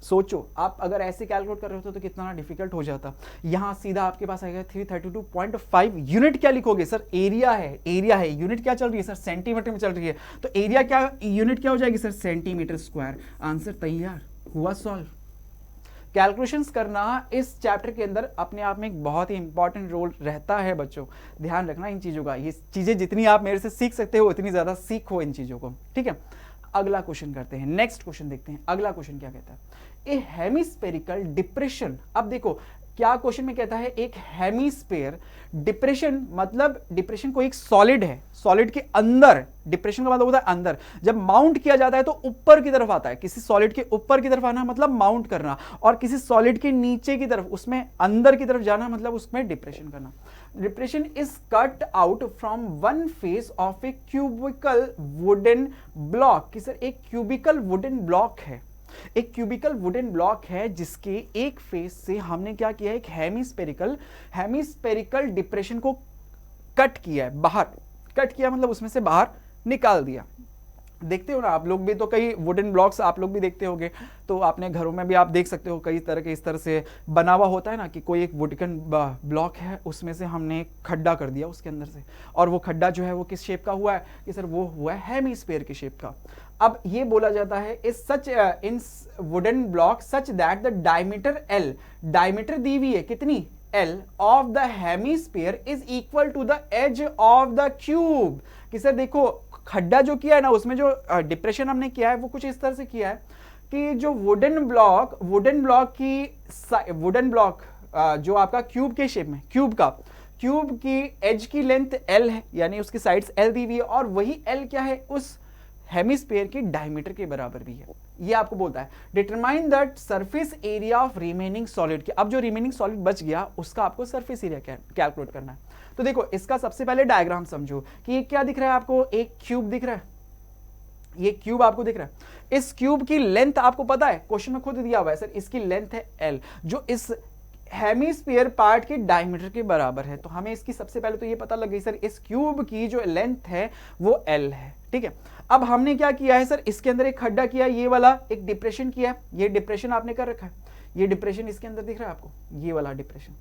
सोचो आप अगर ऐसे कैलकुलेट कर रहे होते तो कितना डिफिकल्ट हो जाता। यहां सीधा आपके पास आएगा 332.5। यूनिट क्या लिखोगे सर? एरिया है, एरिया है। यूनिट क्या चल रही है सर? सेंटीमीटर में चल रही है, तो एरिया क्या, यूनिट क्या हो जाएगी सर? Centimetre square. आंसर तैयार हुआ, सॉल्व। कैलकुलेशंस करना इस चैप्टर के अंदर अपने आप में एक बहुत ही इंपॉर्टेंट रोल रहता है बच्चों, ध्यान रखना इन चीजों का। ये चीजें जितनी आप मेरे से सीख सकते हो उतनी ज्यादा सीखो इन चीजों को, ठीक है। अगला क्वेश्चन करते हैं, नेक्स्ट क्वेश्चन देखते हैं। अगला क्वेश्चन क्या कहता है? ए हेमिस्फेरिकल डिप्रेशन। अब देखो क्या क्वेश्चन में कहता है, एक हेमिस्फेयर डिप्रेशन, मतलब डिप्रेशन को एक सॉलिड है, सॉलिड के अंदर, डिप्रेशन का मतलब होता है अंदर। जब माउंट किया जाता है तो ऊपर की तरफ आता है, किसी सॉलिड के ऊपर की तरफ आना मतलब माउंट करना, और किसी सॉलिड के नीचे की तरफ, उसमें अंदर की तरफ जाना मतलब उसमें डिप्रेशन करना। Depression is cut out from one face of a cubical wooden block. कि सर एक क्यूबिकल वुडन ब्लॉक है, एक क्यूबिकल वुडन ब्लॉक है जिसके एक फेस से हमने क्या किया है, एक हेमिस्फेरिकल डिप्रेशन को कट किया है, बाहर कट किया मतलब उसमें से बाहर निकाल दिया। देखते हो ना आप लोग भी, तो कई वुडन ब्लॉक्स आप लोग भी देखते होंगे, तो आपने घरों में भी आप देख सकते हो कई तरह के इस तरह से बना हुआ होता है ना, कि कोई एक वुडन ब्लॉक है, उसमें से हमने खड्डा कर दिया उसके अंदर से, और वो खड्डा जो है वो किस शेप का हुआ है कि सर वो हुआ है हेमिस्फीयर के शेप का। अब ये बोला जाता है इस such in wooden block such that the diameter L, diameter दी हुई है कितनी, L of the hemisphere is equal to the edge of the cube। कि सर देखो खड्डा जो किया है ना, उसमें जो डिप्रेशन हमने किया है वो कुछ इस तरह से किया है कि जो वुडन ब्लॉक जो आपका क्यूब के शेप में, क्यूब की एज की लेंथ L है, यानी उसकी साइड्स L दी हुई है, और वही L क्या है, उस हेमिस्फीयर के डायमीटर के बराबर भी है। ये आपको बोलता है determine that surface area of remaining solid. अब जो रिमेनिंग सॉलिड बच गया उसका आपको सरफेस एरिया कैलकुलेट करना है। तो देखो इसका सबसे पहले डायग्राम समझो कि ये क्या दिख रहा है आपको, एक क्यूब दिख रहा है, ये क्यूब आपको दिख रहा है। इस क्यूब की लेंथ आपको पता है, क्वेश्चन में खुद दिया हुआ है सर, इसकी लेंथ है L, जो इस हेमिस्फीयर पार्ट के डायमीटर के बराबर है। तो हमें इसकी सबसे पहले तो ये पता लग गई सर, इस क्यूब की जो लेंथ है वो L है, ठीक है। अब हमने क्या किया है सर, इसके अंदर एक खड्डा किया, ये वाला एक डिप्रेशन किया है, ये डिप्रेशन आपने कर रखा है, ये डिप्रेशन इसके अंदर दिख रहा है आपको, ये वाला डिप्रेशन।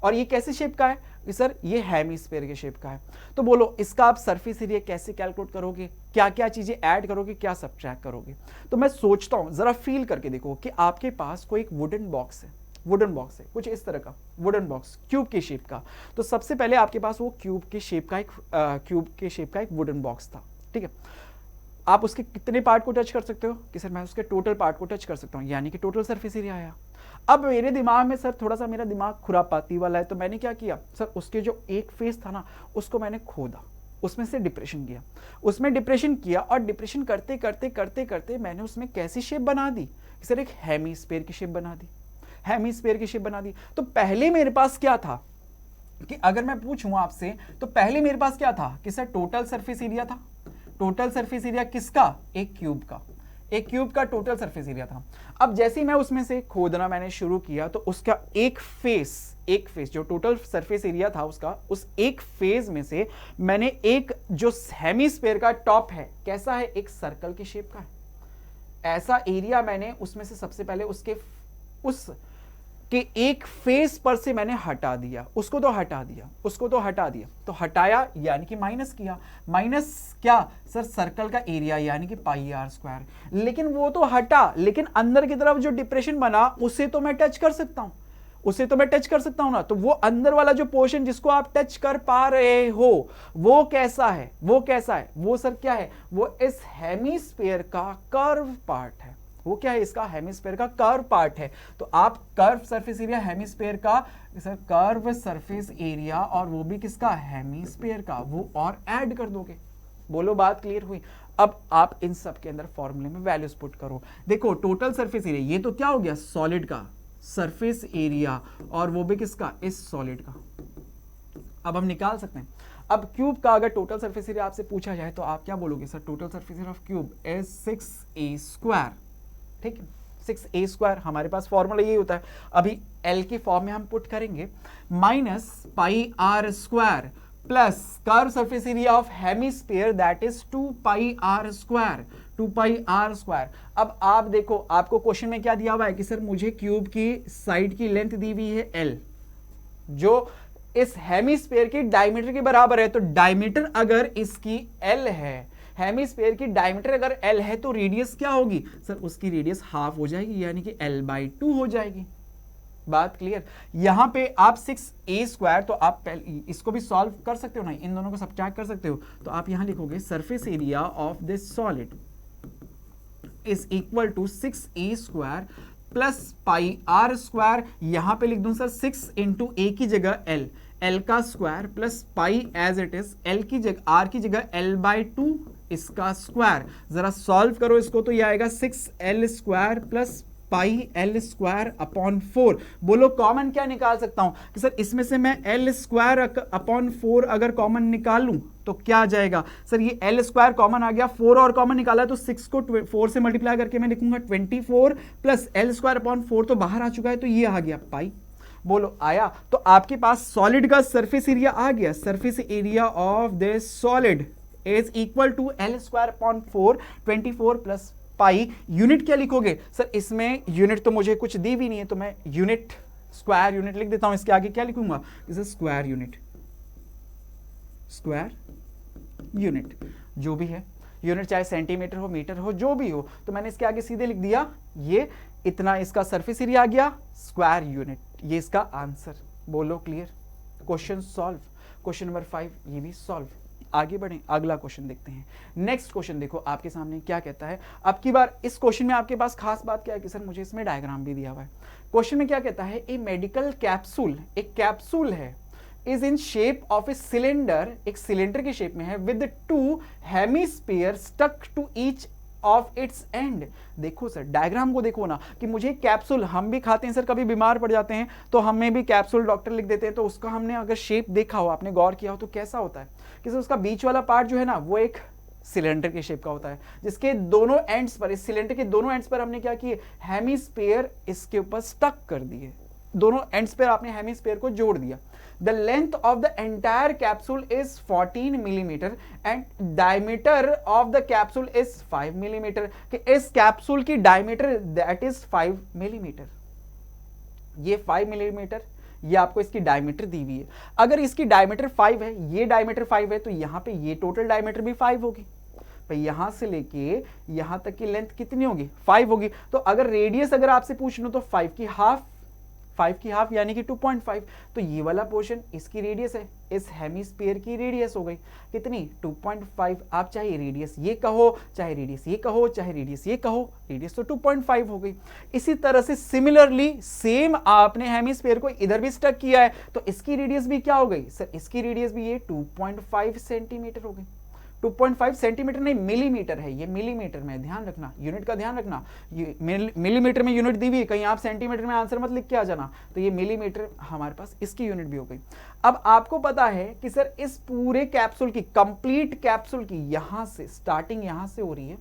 और ये कैसे शेप का है सर, ये हेमिस्फीयर के शेप का है। तो बोलो इसका आप सरफेस एरिया कैसे कैलकुलेट करोगे, क्या क्या चीजें ऐड करोगे, क्या सब्ट्रैक्ट करोगे। तो मैं सोचता हूं जरा फील करके देखो कि आपके पास कोई एक वुडन बॉक्स है, वुडन बॉक्स है कुछ इस तरह का वुडन बॉक्स, क्यूब के शेप का। तो सबसे पहले आपके पास वो क्यूब के शेप का एक वुडन बॉक्स था, ठीक है। आप उसके कितने पार्ट को टच कर सकते हो कि सर मैं उसके टोटल पार्ट को टच कर सकता हूं, यानी कि टोटल सरफेस एरिया आया। अब मेरे दिमाग में सर थोड़ा सा मेरा दिमाग खुरापाती वाला है, तो मैंने क्या किया सर, उसके जो एक फेस था ना उसको मैंने खोदा, उसमें से डिप्रेशन किया, उसमें डिप्रेशन किया, और डिप्रेशन करते करते करते करते मैंने उसमें कैसी शेप बना दी सर, एक हेमिस्फीयर की शेप बना दी, हेमिस्फीयर की शेप बना दी। तो पहले मेरे पास क्या था कि अगर मैं पूछूं आपसे, तो पहले मेरे पास क्या था कि सर टोटल सरफेस एरिया था। टोटल सरफेस एरिया किसका, एक क्यूब का, एक क्यूब का टोटल सरफेस एरिया था। अब जैसे ही मैं उसमें से खोदना मैंने शुरू किया, तो उसका एक फेस जो टोटल सरफेस एरिया था उसका, उस एक फेज में से मैंने एक जो हेमिस्फीयर का टॉप है, कैसा है, एक सर्कल की शेप का है, ऐसा एरिया मैंने उसमें से सबसे पहले उसके एक फेस पर से मैंने हटा दिया, उसको तो हटा दिया, तो हटाया यानी कि माइनस किया, माइनस क्या सर, सर्कल का एरिया यानी कि पाई आर स्क्वायर। लेकिन वो तो हटा, लेकिन अंदर की तरफ जो डिप्रेशन बना उसे तो मैं टच कर सकता हूं, ना। तो वो अंदर वाला जो पोर्शन जिसको आप टच कर पा रहे हो, वो कैसा है, वो सर क्या है, वो इस हेमिस्फीयर का कर्व पार्ट है। वो क्या है, इसका हेमिस्फीयर का कर्व पार्ट है। तो आप कर्व सरफेस एरिया हेमिस्फीयर का सर, कर्व सरफेस एरिया, और वो भी किसका, हेमिस्फीयर का, वो और ऐड कर दोगे। बोलो बात क्लियर हुई। अब आप इन सब के अंदर फॉर्मूले में वैल्यूज पुट करो। देखो टोटल सरफेस एरिया, ये तो क्या हो गया, सॉलिड का सरफेस एरिया, और वो भी किसका, इस सॉलिड का। अब हम निकाल सकते हैं। अब क्यूब का अगर टोटल सरफेस एरिया आपसे पूछा जाए तो आप क्या बोलोगे sir, total surface area of cube is 6a square, ठीक है। 6a स्क्वायर हमारे पास फॉर्मूला यही होता है, अभी L की फॉर्म में हम पुट करेंगे, minus pi R square plus curve surface area of hemisphere that is 2 pi R square. अब आप देखो, आपको क्वेश्चन में क्या दिया हुआ है कि सर मुझे क्यूब की साइड की लेंथ दी हुई है L, जो इस हेमिस्फीयर की डायमीटर के बराबर है। तो डायमीटर अगर इसकी L है, हेमिस्फीयर की डायमीटर अगर L है, तो रेडियस क्या होगी सर, उसकी रेडियस हाफ हो जाएगी, यानी कि L/2 हो जाएगी। बात क्लियर। यहां पे आप 6a स्क्वायर, तो आप इसको भी सॉल्व कर सकते हो ना, इन दोनों को सब्ट्रैक्ट कर सकते हो। तो आप यहां लिखोगे surface area of this solid is equal to 6a square plus pi R square. यहां पे लिख दूं सर 6 इंटू ए की जगह L का square plus pi as it is, L की जगह R की जगह L/2 इसका स्क्वायर। जरा सॉल्व करो इसको, तो ये आएगा 6L स्क्वायर प्लस पाई L स्क्वायर अपॉन 4। बोलो कॉमन क्या निकाल सकता हूं कि सर इसमें से मैं L स्क्वायर अपॉन 4 अगर कॉमन निकालूं तो क्या आ जाएगा सर, ये L स्क्वायर कॉमन आ गया, 4 और कॉमन निकाला, तो 6 को 4 से मल्टीप्लाई करके मैं लिखूंगा 24 प्लस L स्क्वायर अपॉन 4 तो बाहर आ चुका है, तो ये आ गया पाई। बोलो आया। तो आपके पास सॉलिड का सरफेस एरिया आ गया, surface area of this solid is equal to L square upon 4, 24 plus pi. Unit क्या लिखोगे सर, इसमें यूनिट तो मुझे कुछ दी भी नहीं है, तो मैं यूनिट स्क्वायर यूनिट लिख देता हूं। इसके आगे क्या लिखूंगा, इसे स्क्वायर यूनिट जो भी है, यूनिट चाहे सेंटीमीटर हो, मीटर हो, जो भी हो, तो मैंने इसके आगे सीधे लिख दिया, ये इतना इसका सरफेस एरिया आ गया, स्क्वायर यूनिट, ये इसका आंसर। बोलो clear. Question solve. Question number 5 ये भी सॉल्व। आगे बढ़ें, अगला क्वेश्चन देखते हैं। नेक्स्ट क्वेश्चन देखो आपके सामने क्या कहता है। अब की बार इस क्वेश्चन में आपके पास खास बात क्या है कि सर मुझे इसमें डायग्राम भी दिया हुआ है। क्वेश्चन में क्या कहता है, ए मेडिकल कैप्सूल, एक कैप्सूल है, is in shape of a cylinder, एक सिलेंडर की शेप में है, with 2 hemisphere stuck to each of its end. देखो सर डायग्राम को देखो ना, कि मुझे कैप्सूल, हम भी खाते हैं सर, कभी बीमार पड़ जाते हैं तो हमें भी कैप्सूल डॉक्टर लिख देते हैं, तो उसका हमने अगर शेप देखा हो, आपने गौर किया हो, तो कैसा होता है कि उसका बीच वाला पार्ट जो है ना, वो एक सिलेंडर के शेप का होता है, जिसके दोनों एंड्स पर, इस सिलेंडर के दोनों एंड्स पर हमने क्या किए, हेमिस्फीयर इसके ऊपर स्टक कर दिए। दोनों एंड्स पे आपने हेमिस्फीयर को जोड़ दिया। The length of the entire capsule is 14 millimetre and diameter of the capsule is 5 millimetre, कि इस कैप्सूल की डायमीटर दैट इज 5 मिलीमीटर। ये 5 मिलीमीटर, ये आपको इसकी डायमीटर दी हुई है। अगर इसकी डायमीटर 5 है, ये डायमीटर 5 है, तो यहां पे ये टोटल डायमीटर भी 5 होगी। भाई यहां से लेके यहां तक की लेंथ कितनी होगी? 5 होगी। तो अगर रेडियस अगर आपसे पूछ लो तो 5 की हाफ यानी कि 2.5। तो ये वाला पोर्शन इसकी रेडियस है, इस हेमिस्फीयर की रेडियस हो गई कितनी? 2.5। आप चाहे रेडियस ये कहो, चाहे रेडियस ये कहो, चाहे रेडियस ये कहो, रेडियस तो 2.5 हो गई। इसी तरह से सिमिलरली सेम आपने हेमिस्फीयर को इधर भी स्टक किया है, तो इसकी रेडियस भी क्या हो गई सर? इसकी रेडियस भी ये 2.5 सेंटीमीटर हो गई। 2.5 सेंटीमीटर नहीं, मिलीमीटर है, ये मिलीमीटर में, ध्यान रखना, यूनिट का ध्यान रखना। ये मिलीमीटर में यूनिट दी हुई, कहीं आप सेंटीमीटर में आंसर मत लिख के आ जाना। तो ये मिलीमीटर हमारे पास इसकी यूनिट भी हो गई। अब आपको पता है कि सर इस पूरे कैप्सूल की, कंप्लीट कैप्सूल की, यहां से स्टार्टिंग यहां से हो रही है,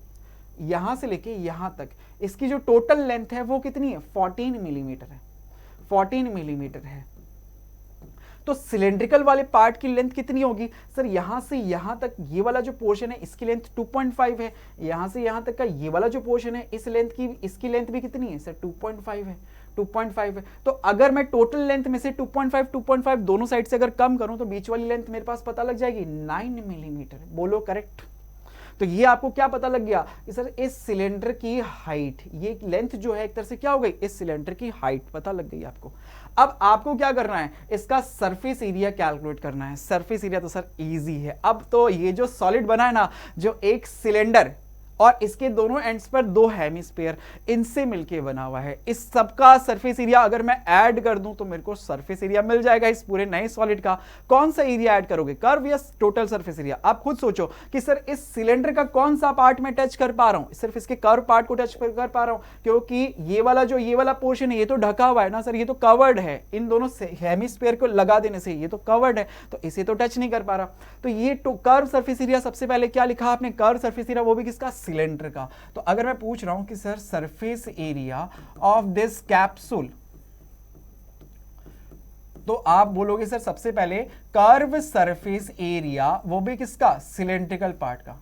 यहां से लेके यहां तक इसकी जो टोटल लेंथ है वो कितनी है? 14 मिलीमीटर है। 14 मिलीमीटर है। तो सिलेंड्रिकल वाले पार्ट की लेंथ कितनी होगी सर? यहां से यहां तक ये वाला जो पोर्शन है इसकी लेंथ 2.5 है, यहां से यहां तक का ये वाला जो पोर्शन है इस लेंथ की, इसकी लेंथ भी कितनी है सर? 2.5 है। 2.5 है। तो अगर मैं टोटल लेंथ में से 2.5 दोनों साइड से अगर कम करूं तो बीच वाली लेंथ मेरे पास पता लग जाएगी 9 मिलीमीटर। बोलो करेक्ट। तो ये आपको क्या पता लग गया कि सर इस सिलेंडर की हाइट, ये लेंथ जो है एक तरह से क्या हो गई? इस सिलेंडर की हाइट पता लग गई आपको। अब आपको क्या करना है? इसका सरफेस एरिया कैलकुलेट करना है। सरफेस एरिया तो सर इजी है। अब तो ये जो सॉलिड बना है ना, जो एक सिलेंडर और इसके दोनों एंड्स पर दो हेमिस्फीयर, इनसे मिलके बना हुआ है, इस सबका सरफेस एरिया अगर मैं ऐड कर दूं तो मेरे को सरफेस एरिया मिल जाएगा इस पूरे नए सॉलिड का। कौन सा एरिया ऐड करोगे? कर्व या टोटल सरफेस एरिया? आप खुद सोचो कि सर इस सिलेंडर का कौन सा पार्ट मैं टच कर पा रहा हूं? सिर्फ इसके कर्व पार्ट को टच कर पा रहा हूं, क्योंकि ये वाला पोर्शन है ये तो ढका हुआ है ना सर, ये तो कवर्ड है। इन दोनों हेमिस्फीयर को लगा देने से ये तो कवर्ड है, तो इसे तो टच नहीं कर पा रहा। तो ये कर्व सरफेस एरिया, सबसे पहले क्या लिखा आपने? कर्व सरफेस एरिया, वो भी किसका? सिलेंडर का। तो अगर मैं पूछ रहा हूं कि sir surface area of this capsule, तो आप बोलोगे सर सबसे पहले कर्व सरफेस एरिया, वो भी किसका? सिलेंड्रिकल पार्ट का।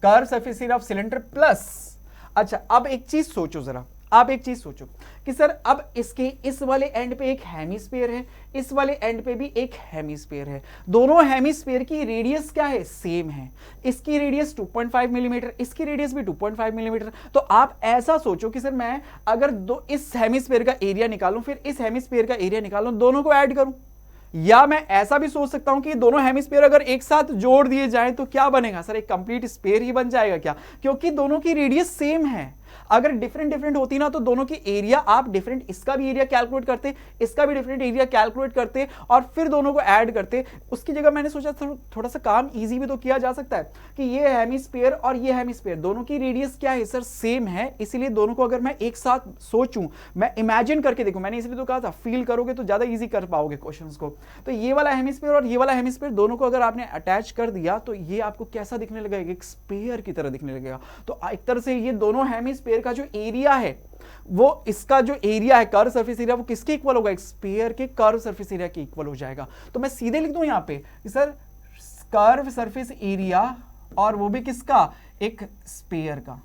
Curve surface area of cylinder plus, अच्छा अब एक चीज सोचो जरा, आप एक चीज सोचो कि सर अब इसके इस वाले एंड पे एक हेमिस्फीयर है, इस वाले एंड पे भी एक हेमिस्फीयर है। दोनों हेमिस्फीयर की रेडियस क्या है? सेम है। इसकी रेडियस 2.5 मिलीमीटर, इसकी रेडियस भी 2.5 मिलीमीटर। तो आप ऐसा सोचो कि सर मैं अगर दो इस हेमिस्फीयर का एरिया निकालूं, फिर इस हेमिस्फीयर का एरिया निकालूं, दोनों को ऐड करूं। या मैं ऐसा भी सोच सकता हूं कि दोनों हेमिस्फीयर अगर एक साथ जोड़ दिए जाएं तो क्या बनेगा सर? एक कंप्लीट स्फीयर ही बन जाएगा क्या? क्योंकि दोनों की रेडियस सेम है। अगर डिफरेंट होती ना तो दोनों की एरिया आप डिफरेंट, इसका भी एरिया कैलकुलेट करते, इसका भी डिफरेंट एरिया कैलकुलेट करते और फिर दोनों को ऐड करते। उसकी जगह मैंने सोचा थोड़ा सा काम इजी भी तो किया जा सकता है कि ये हेमिस्फीयर और ये हेमिस्फीयर दोनों की रेडियस क्या है सर? सेम है। इसीलिए दोनों को अगर मैं एक साथ सोचूं, मैं इमेजिन करके देखूं, मैंने इसलिए तो कहा था फील करोगे तो ज्यादा इजी कर पाओगे क्वेश्चंस को। तो ये वाला हेमिस्फीयर और ये वाला हेमिस्फीयर दोनों को अगर आपने अटैच कर दिया तो ये आपको कैसा दिखने लगेगा? एक स्फीयर की तरह दिखने लगेगा। तो एक तरह से ये दोनों हेमिस्फीयर का जो एरिया है, वो इसका जो एरिया है कर्व सरफेस एरिया, वो किसके इक्वल होगा? एक स्फीयर के कर्व सरफेस एरिया के इक्वल हो जाएगा। तो मैं सीधे लिख दूं यहां पे कि सर कर्व सरफेस एरिया, और वो भी किसका? एक स्फीयर का,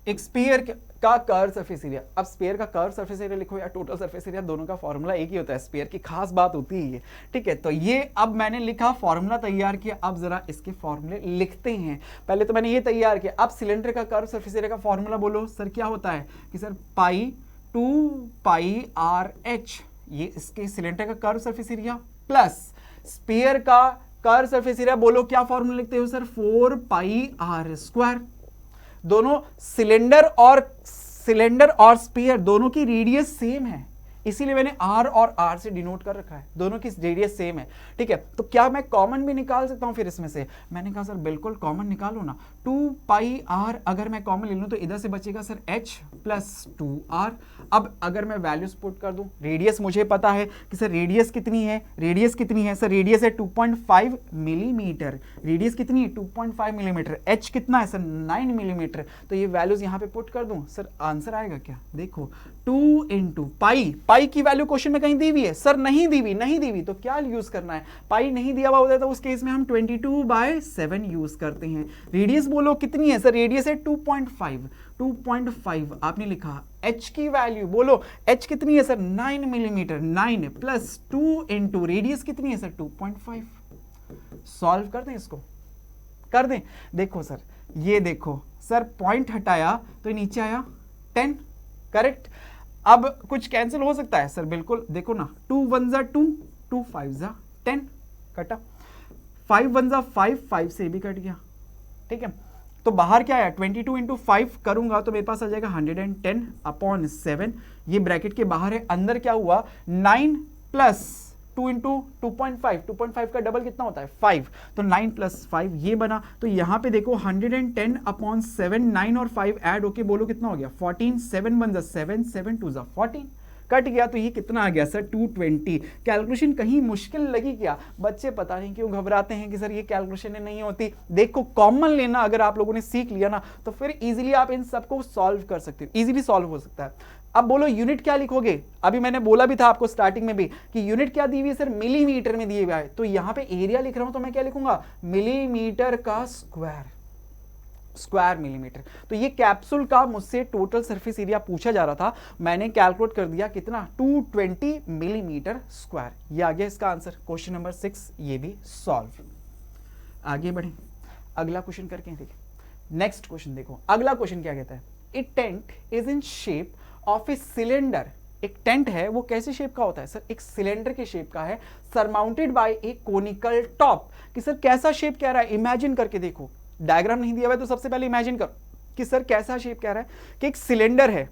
एक स्फीयर का कर्व सरफेस एरिया। अब स्फीयर का कर्व सरफेस एरिया लिखो या टोटल सरफेस एरिया, दोनों का फॉर्मूला एक ही होता है। स्फीयर की खास बात होती है, ठीक है। तो ये अब मैंने लिखा, फॉर्मूला तैयार किया। अब जरा इसके फॉर्मूले लिखते हैं। पहले तो मैंने ये तैयार किया। अब सिलेंडर का कर्व सरफेस एरिया का फॉर्मूला बोलो सर क्या होता है? कि सर पाई 2πr/h, ये इसके सिलेंडर का curve surface area, plus sphere का कर्व सरफेस एरिया, बोलो क्या फॉर्मूला लिखते हो सर? 4πr²। दोनों सिलेंडर और स्फीयर दोनों की रेडियस सेम है, इसीलिए मैंने r और r से डिनोट कर रखा है, दोनों की रेडियस सेम है, ठीक है। तो क्या मैं कॉमन भी निकाल सकता हूं फिर इसमें से? मैंने कहा सर बिल्कुल कॉमन निकालो ना, 2 पाई r अगर मैं कॉमन ले लूं तो इधर से बचेगा सर h प्लस 2r। अब अगर मैं वैल्यूज पुट कर दूं, रेडियस मुझे पता है कि सर रेडियस कितनी है, रेडियस कितनी है सर, रेडियस है 2.5 मिलीमीटर, रेडियस कितनी है 2.5 मिलीमीटर, h कितना है सर 9 मिलीमीटर। तो ये वैल्यूज यहां पे पुट कर दूं, सर आंसर आएगा क्या? देखो 2 इंटू पाई, पाई की वैल्यू क्वेश्चन में कहीं दी हुई है सर? नहीं दी हुई, नहीं दी हुई तो क्या यूज करना है? पाई नहीं दिया हुआ होता है तो उस केस में हम 22/7 यूज करते हैं। रेडियस बोलो कितनी है सर? रेडियस है 2.5 आपने लिखा। h की वैल्यू बोलो, h कितनी है sir 9 millimetre, 9 plus 2 into radius कितनी है सर 2.5। सॉल्व कर दें इसको, कर दें। देखो सर, ये देखो सर, पॉइंट हटाया तो नीचे आया 10, करेक्ट। अब कुछ कैंसिल हो सकता है सर? बिल्कुल, देखो ना, 2 1 जा 2, 2 5 जा 10, कटा। 5 1 जा 5, 5 से भी कट गया, ठीक है। तो बाहर क्या आया? 22 इंटू 5 करूंगा तो मेरे पास आ जाएगा 110/7। ये ब्रैकेट के बाहर है, अंदर क्या हुआ 9 प्लस 2 इंटू 2.5 का डबल कितना होता है 5, तो 9 प्लस 5 ये बना। तो यहां पे देखो 110/7, 9 और 5 ऐड होके बोलो कितना हो गया 14, 7 1 जा 7, 7 2 जा 14, कट गया। तो ये कितना आ गया सर 220। कैलकुलेशन कहीं मुश्किल लगी क्या? बच्चे पता नहीं क्यों घबराते हैं कि सर ये कैलकुलेशन नहीं होती। देखो कॉमन लेना अगर आप लोगों ने सीख लिया ना तो फिर इजीली आप इन सबको सॉल्व कर सकते हो, इजीली सॉल्व हो सकता है। अब बोलो यूनिट क्या लिखोगे? अभी मैंने बोला भी था आपको स्टार्टिंग में भी कि यूनिट क्या दी हुई है सर, मिलीमीटर में दिए हुआ है। तो यहां पे एरिया लिख रहा हूं तो मैं क्या लिखूंगा, मिलीमीटर का स्क्वायर, स्क्वायर मिलीमीटर। तो ये कैप्सूल का मुझसे टोटल सरफेस एरिया पूछा जा रहा था, मैंने कैलकुलेट कर दिया कितना 220 मिलीमीटर स्क्वायर। ये आ गया इसका आंसर, क्वेश्चन नंबर 6 ये भी सॉल्व। आगे बढ़े, अगला क्वेश्चन करके देखिए। नेक्स्ट क्वेश्चन देखो, अगला क्वेश्चन क्या कहता है, a tent is in shape of a cylinder. एक टेंट है वो कैसे शेप का होता है सर? एक सिलेंडर के शेप का है, सरमाउंटेड बाय ए कोनिकल टॉप। कि सर कैसा शेप कह रहा है, इमेजिन करके देखो, डायग्राम नहीं दिया हुआ है तो सबसे पहले इमेजिन करो कि सर कैसा शेप कह रहा है कि एक सिलेंडर है,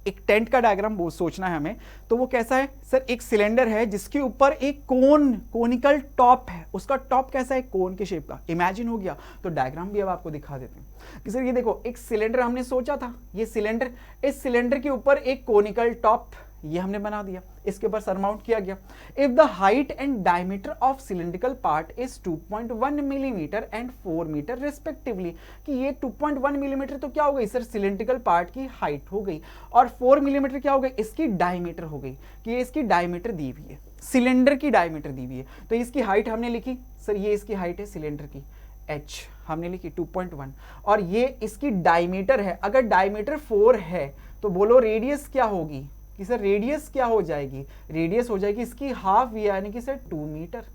एक टेंट का डायग्राम वो सोचना है हमें। तो वो कैसा है सर, एक सिलेंडर है जिसके ऊपर एक कोनिकल टॉप है, उसका टॉप कैसा है, कोन के शेप का। इमेजिन हो गया, तो डायग्राम भी अब आपको दिखा देते हैं कि सर ये देखो एक सिलेंडर हमने सोचा था, ये सिलेंडर, इस सिलेंडर के ऊपर एक कोनिकल टॉप ये हमने बना दिया, इसके ऊपर सरमाउंट किया गया। If the height and diameter of cylindrical part is 2.1 millimetre and 4 metre respectively, कि ये 2.1 मिलीमीटर तो क्या हो गई सर, सिलिंड्रिकल पार्ट की हाइट हो गई, और 4 मिलीमीटर क्या हो गई, इसकी डायमीटर हो गई, कि ये इसकी डायमीटर दी हुई है, सिलेंडर की डायमीटर दी हुई है। तो इसकी हाइट हमने लिखी सर, ये इसकी हाइट है सिलेंडर की, h हमने लिखी 2.1, और ये इसकी डायमीटर है। अगर डायमीटर 4 है तो बोलो रेडियस क्या होगी, कि सर रेडियस क्या हो जाएगी, रेडियस हो जाएगी इसकी हाफ, यानी कि सर 2 मीटर,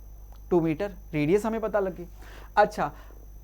2 मीटर रेडियस हमें पता लगी। अच्छा,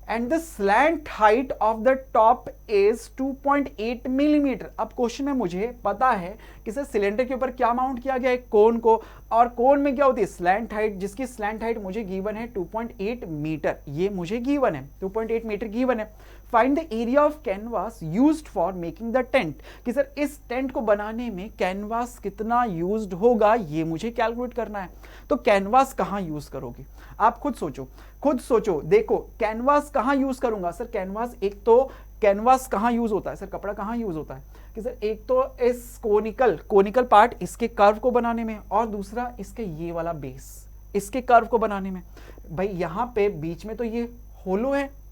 and the slant height of the top is 2.8 millimetre. अब क्वेश्चन में मुझे पता है कि सर सिलेंडर के ऊपर क्या माउंट किया गया है, कोन को, और कोन में क्या होती है स्लैंट हाइट, जिसकी स्लैंट हाइट मुझे गिवन है 2.8 मीटर, ये मुझे गिवन है 2.8 मीटर गिवन है। Find the area of canvas used for making the tent, कि सर इस टेंट को बनाने में कैनवास कितना यूज्ड होगा ये मुझे कैलकुलेट करना है। तो कैनवास कहां यूज करोगे, आप खुद सोचो, खुद सोचो। देखो कैनवास कहां यूज करूंगा सर, कैनवास, एक तो कैनवास कहां यूज होता है सर, कपड़ा कहां यूज होता है, कि सर एक तो इस कोनिकल पार्ट इसके कर्व को बनाने में, और दूसरा इसके ये वाला बेस इसके कर्व को बनाने में। भाई यहां पे बीच में तो ये होलो है,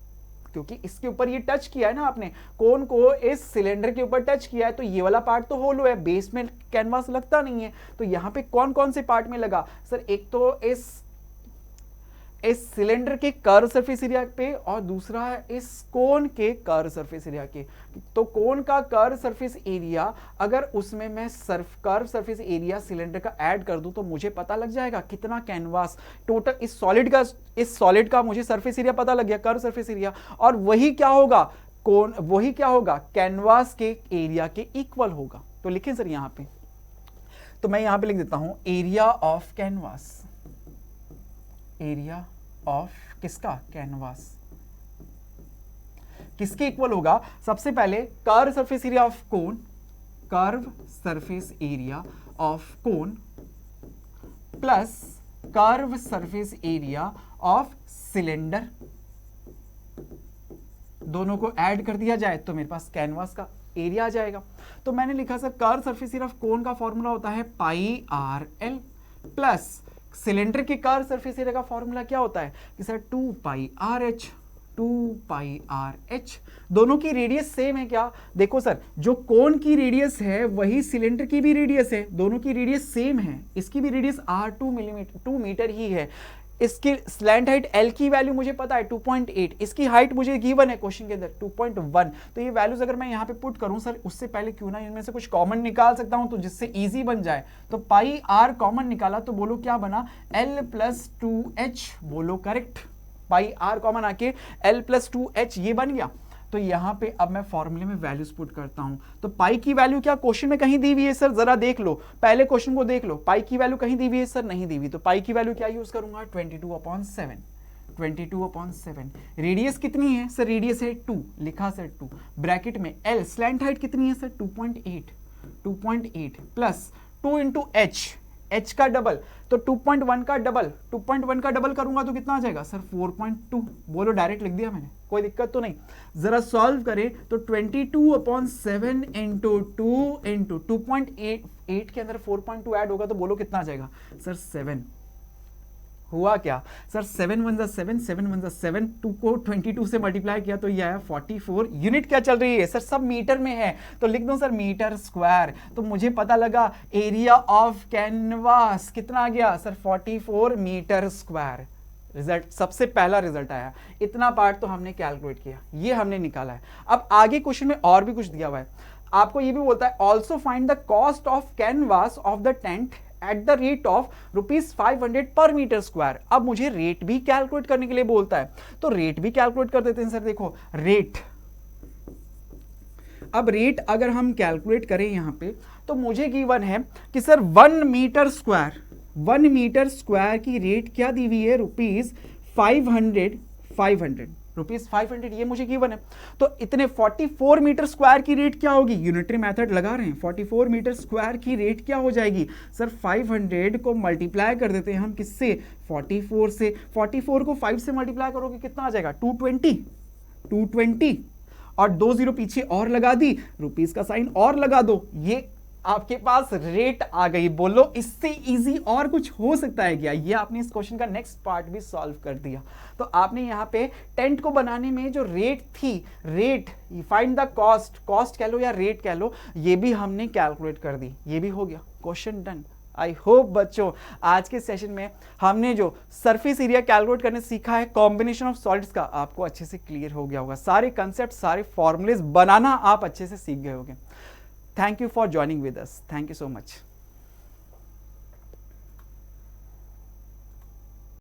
क्योंकि इसके ऊपर ये टच किया है ना आपने, कोन को इस सिलेंडर के ऊपर टच किया है, तो ये वाला पार्ट तो होलो है, बेस में कैनवास लगता नहीं है। तो यहां पे कौन कौन से पार्ट में लगा सर, एक तो इस सिलेंडर के कर्व सरफेस एरिया पे, और दूसरा इस कोन के कर्व सरफेस एरिया के। तो कोन का कर्व सरफेस एरिया, अगर उसमें मैं कर्व सरफेस एरिया सिलेंडर का ऐड कर दूं तो मुझे पता लग जाएगा कितना कैनवास टोटल, इस सॉलिड का मुझे सरफेस एरिया पता लग गया, कर्व सरफेस एरिया, और वही क्या होगा, वही क्या होगा कैनवास के एरिया के इक्वल होगा। तो लिखें सर यहां पे, तो मैं यहां पे लिख देता हूं area of canvas, area of किसका, कैनवास, किसके इक्वल होगा, सबसे पहले curve surface area of cone, curve surface area of cone plus curve surface area of cylinder, दोनों को ऐड कर दिया जाए तो मेरे पास कैनवास का एरिया आ जाएगा। तो मैंने लिखा sir curve surface area of cone का फॉर्मूला होता है पाई आर एल प्लस सिलेंडर के कर्व सरफेस एरिया का फॉर्मूला क्या होता है कि sir 2 pi R H, 2 pi R H. दोनों की रेडियस सेम है क्या? देखो सर, जो कोन की रेडियस है वही सिलेंडर की भी रेडियस है, दोनों की रेडियस सेम है। इसकी भी रेडियस R2 मीटर ही है। इसकी स्लैंट हाइट L की वैल्यू मुझे पता है 2.8, इसकी हाइट मुझे गिवन है क्वेश्चन के अंदर 2.1। तो ये वैल्यूज अगर मैं यहाँ पे पुट करूँ सर, उससे पहले क्यों ना इनमें से कुछ कॉमन निकाल सकता हूँ तो जिससे इजी बन जाए। तो पाई आर कॉमन निकाला तो बोलो क्या बना, L+2H, बोलो करेक्ट। पाई आर कॉमन आके L+2H ये बन गया। तो यहां पे अब मैं फॉर्मूले में वैल्यूज पुट करता हूं। तो पाई की वैल्यू क्या क्वेश्चन में कहीं दी हुई है सर? जरा देख लो, पहले क्वेश्चन को देख लो। पाई की वैल्यू कहीं दी हुई है सर? नहीं दी हुई। तो पाई की वैल्यू क्या यूज करूंगा, 22/7। 22/7। रेडियस कितनी है सर? रेडियस है 2, लिखा सर 2 ब्रैकेट में। L स्लैंट हाइट कितनी है सर? 2.8 प्लस 2 इंटू H का डबल, तो 2.1 का डबल, 2.1 का डबल करूंगा तो कितना आ जाएगा सर? 4.2। बोलो, डायरेक्ट लिख दिया मैंने, कोई दिक्कत तो नहीं। जरा सॉल्व करें तो 22/7 इंटू 2 इंटू 2.8 के अंदर 4.2 ऐड होगा तो बोलो कितना आ जाएगा सर? 7। हुआ क्या सर? 7 1 7, 7 1 7, 2 को 22 से मल्टीप्लाई किया तो यह है 44। यूनिट क्या चल रही है सर? सब मीटर में है तो लिख दो सर मीटर स्क्वायर। तो मुझे पता लगा एरिया ऑफ कैनवास कितना आ गया सर? 44 metre square. रिजल्ट, सबसे पहला रिजल्ट आया। इतना पार्ट तो हमने कैलकुलेट किया, ये हमने निकाला है। अब आगे क्वेश्चन में और भी कुछ दिया हुआ है आपको, ये भी बोलता है also find the cost of canvas of the tent at the rate of ₹500 पर मीटर स्क्वायर। अब मुझे रेट भी कैलकुलेट करने के लिए बोलता है, तो रेट भी कैलकुलेट कर देते हैं सर। देखो रेट, अब रेट अगर हम कैलकुलेट करें यहां पे तो मुझे गिवन है कि सर 1 मीटर स्क्वायर की रेट क्या दी हुई है? ₹500 ये मुझे गिवन है। तो इतने 44 मीटर स्क्वायर की रेट क्या होगी? यूनिटरी मेथड लगा रहे हैं, 44 मीटर स्क्वायर की रेट क्या हो जाएगी सर? 500 को मल्टीप्लाई कर देते हैं हम किससे? 44 से। 44 को 5 से मल्टीप्लाई करोगे कितना आ जाएगा? 220 और 2 0 पीछे और लगा दी, रुपीस का साइन और लगा दो, ये आपके पास रेट आ गई। बोलो इससे इजी और कुछ हो सकता है क्या? ये आपने इस क्वेश्चन का नेक्स्ट पार्ट भी सॉल्व कर दिया। तो आपने यहाँ पे टेंट को बनाने में जो रेट थी, रेट फाइंड द कॉस्ट कह लो या रेट कह लो, ये भी हमने कैलकुलेट कर दी। ये भी हो गया, क्वेश्चन डन। आई होप बच्चों आज के सेशन में हमने जो सरफेस एरिया कैलकुलेट करने सीखा है कॉम्बिनेशन ऑफ सॉलिड्स का, आपको अच्छे से क्लियर हो गया होगा। सारे कंसेप्ट, सारे फॉर्मूलेज बनाना आप अच्छे से सीख गए होंगे। Thank you for joining with us. Thank you so much.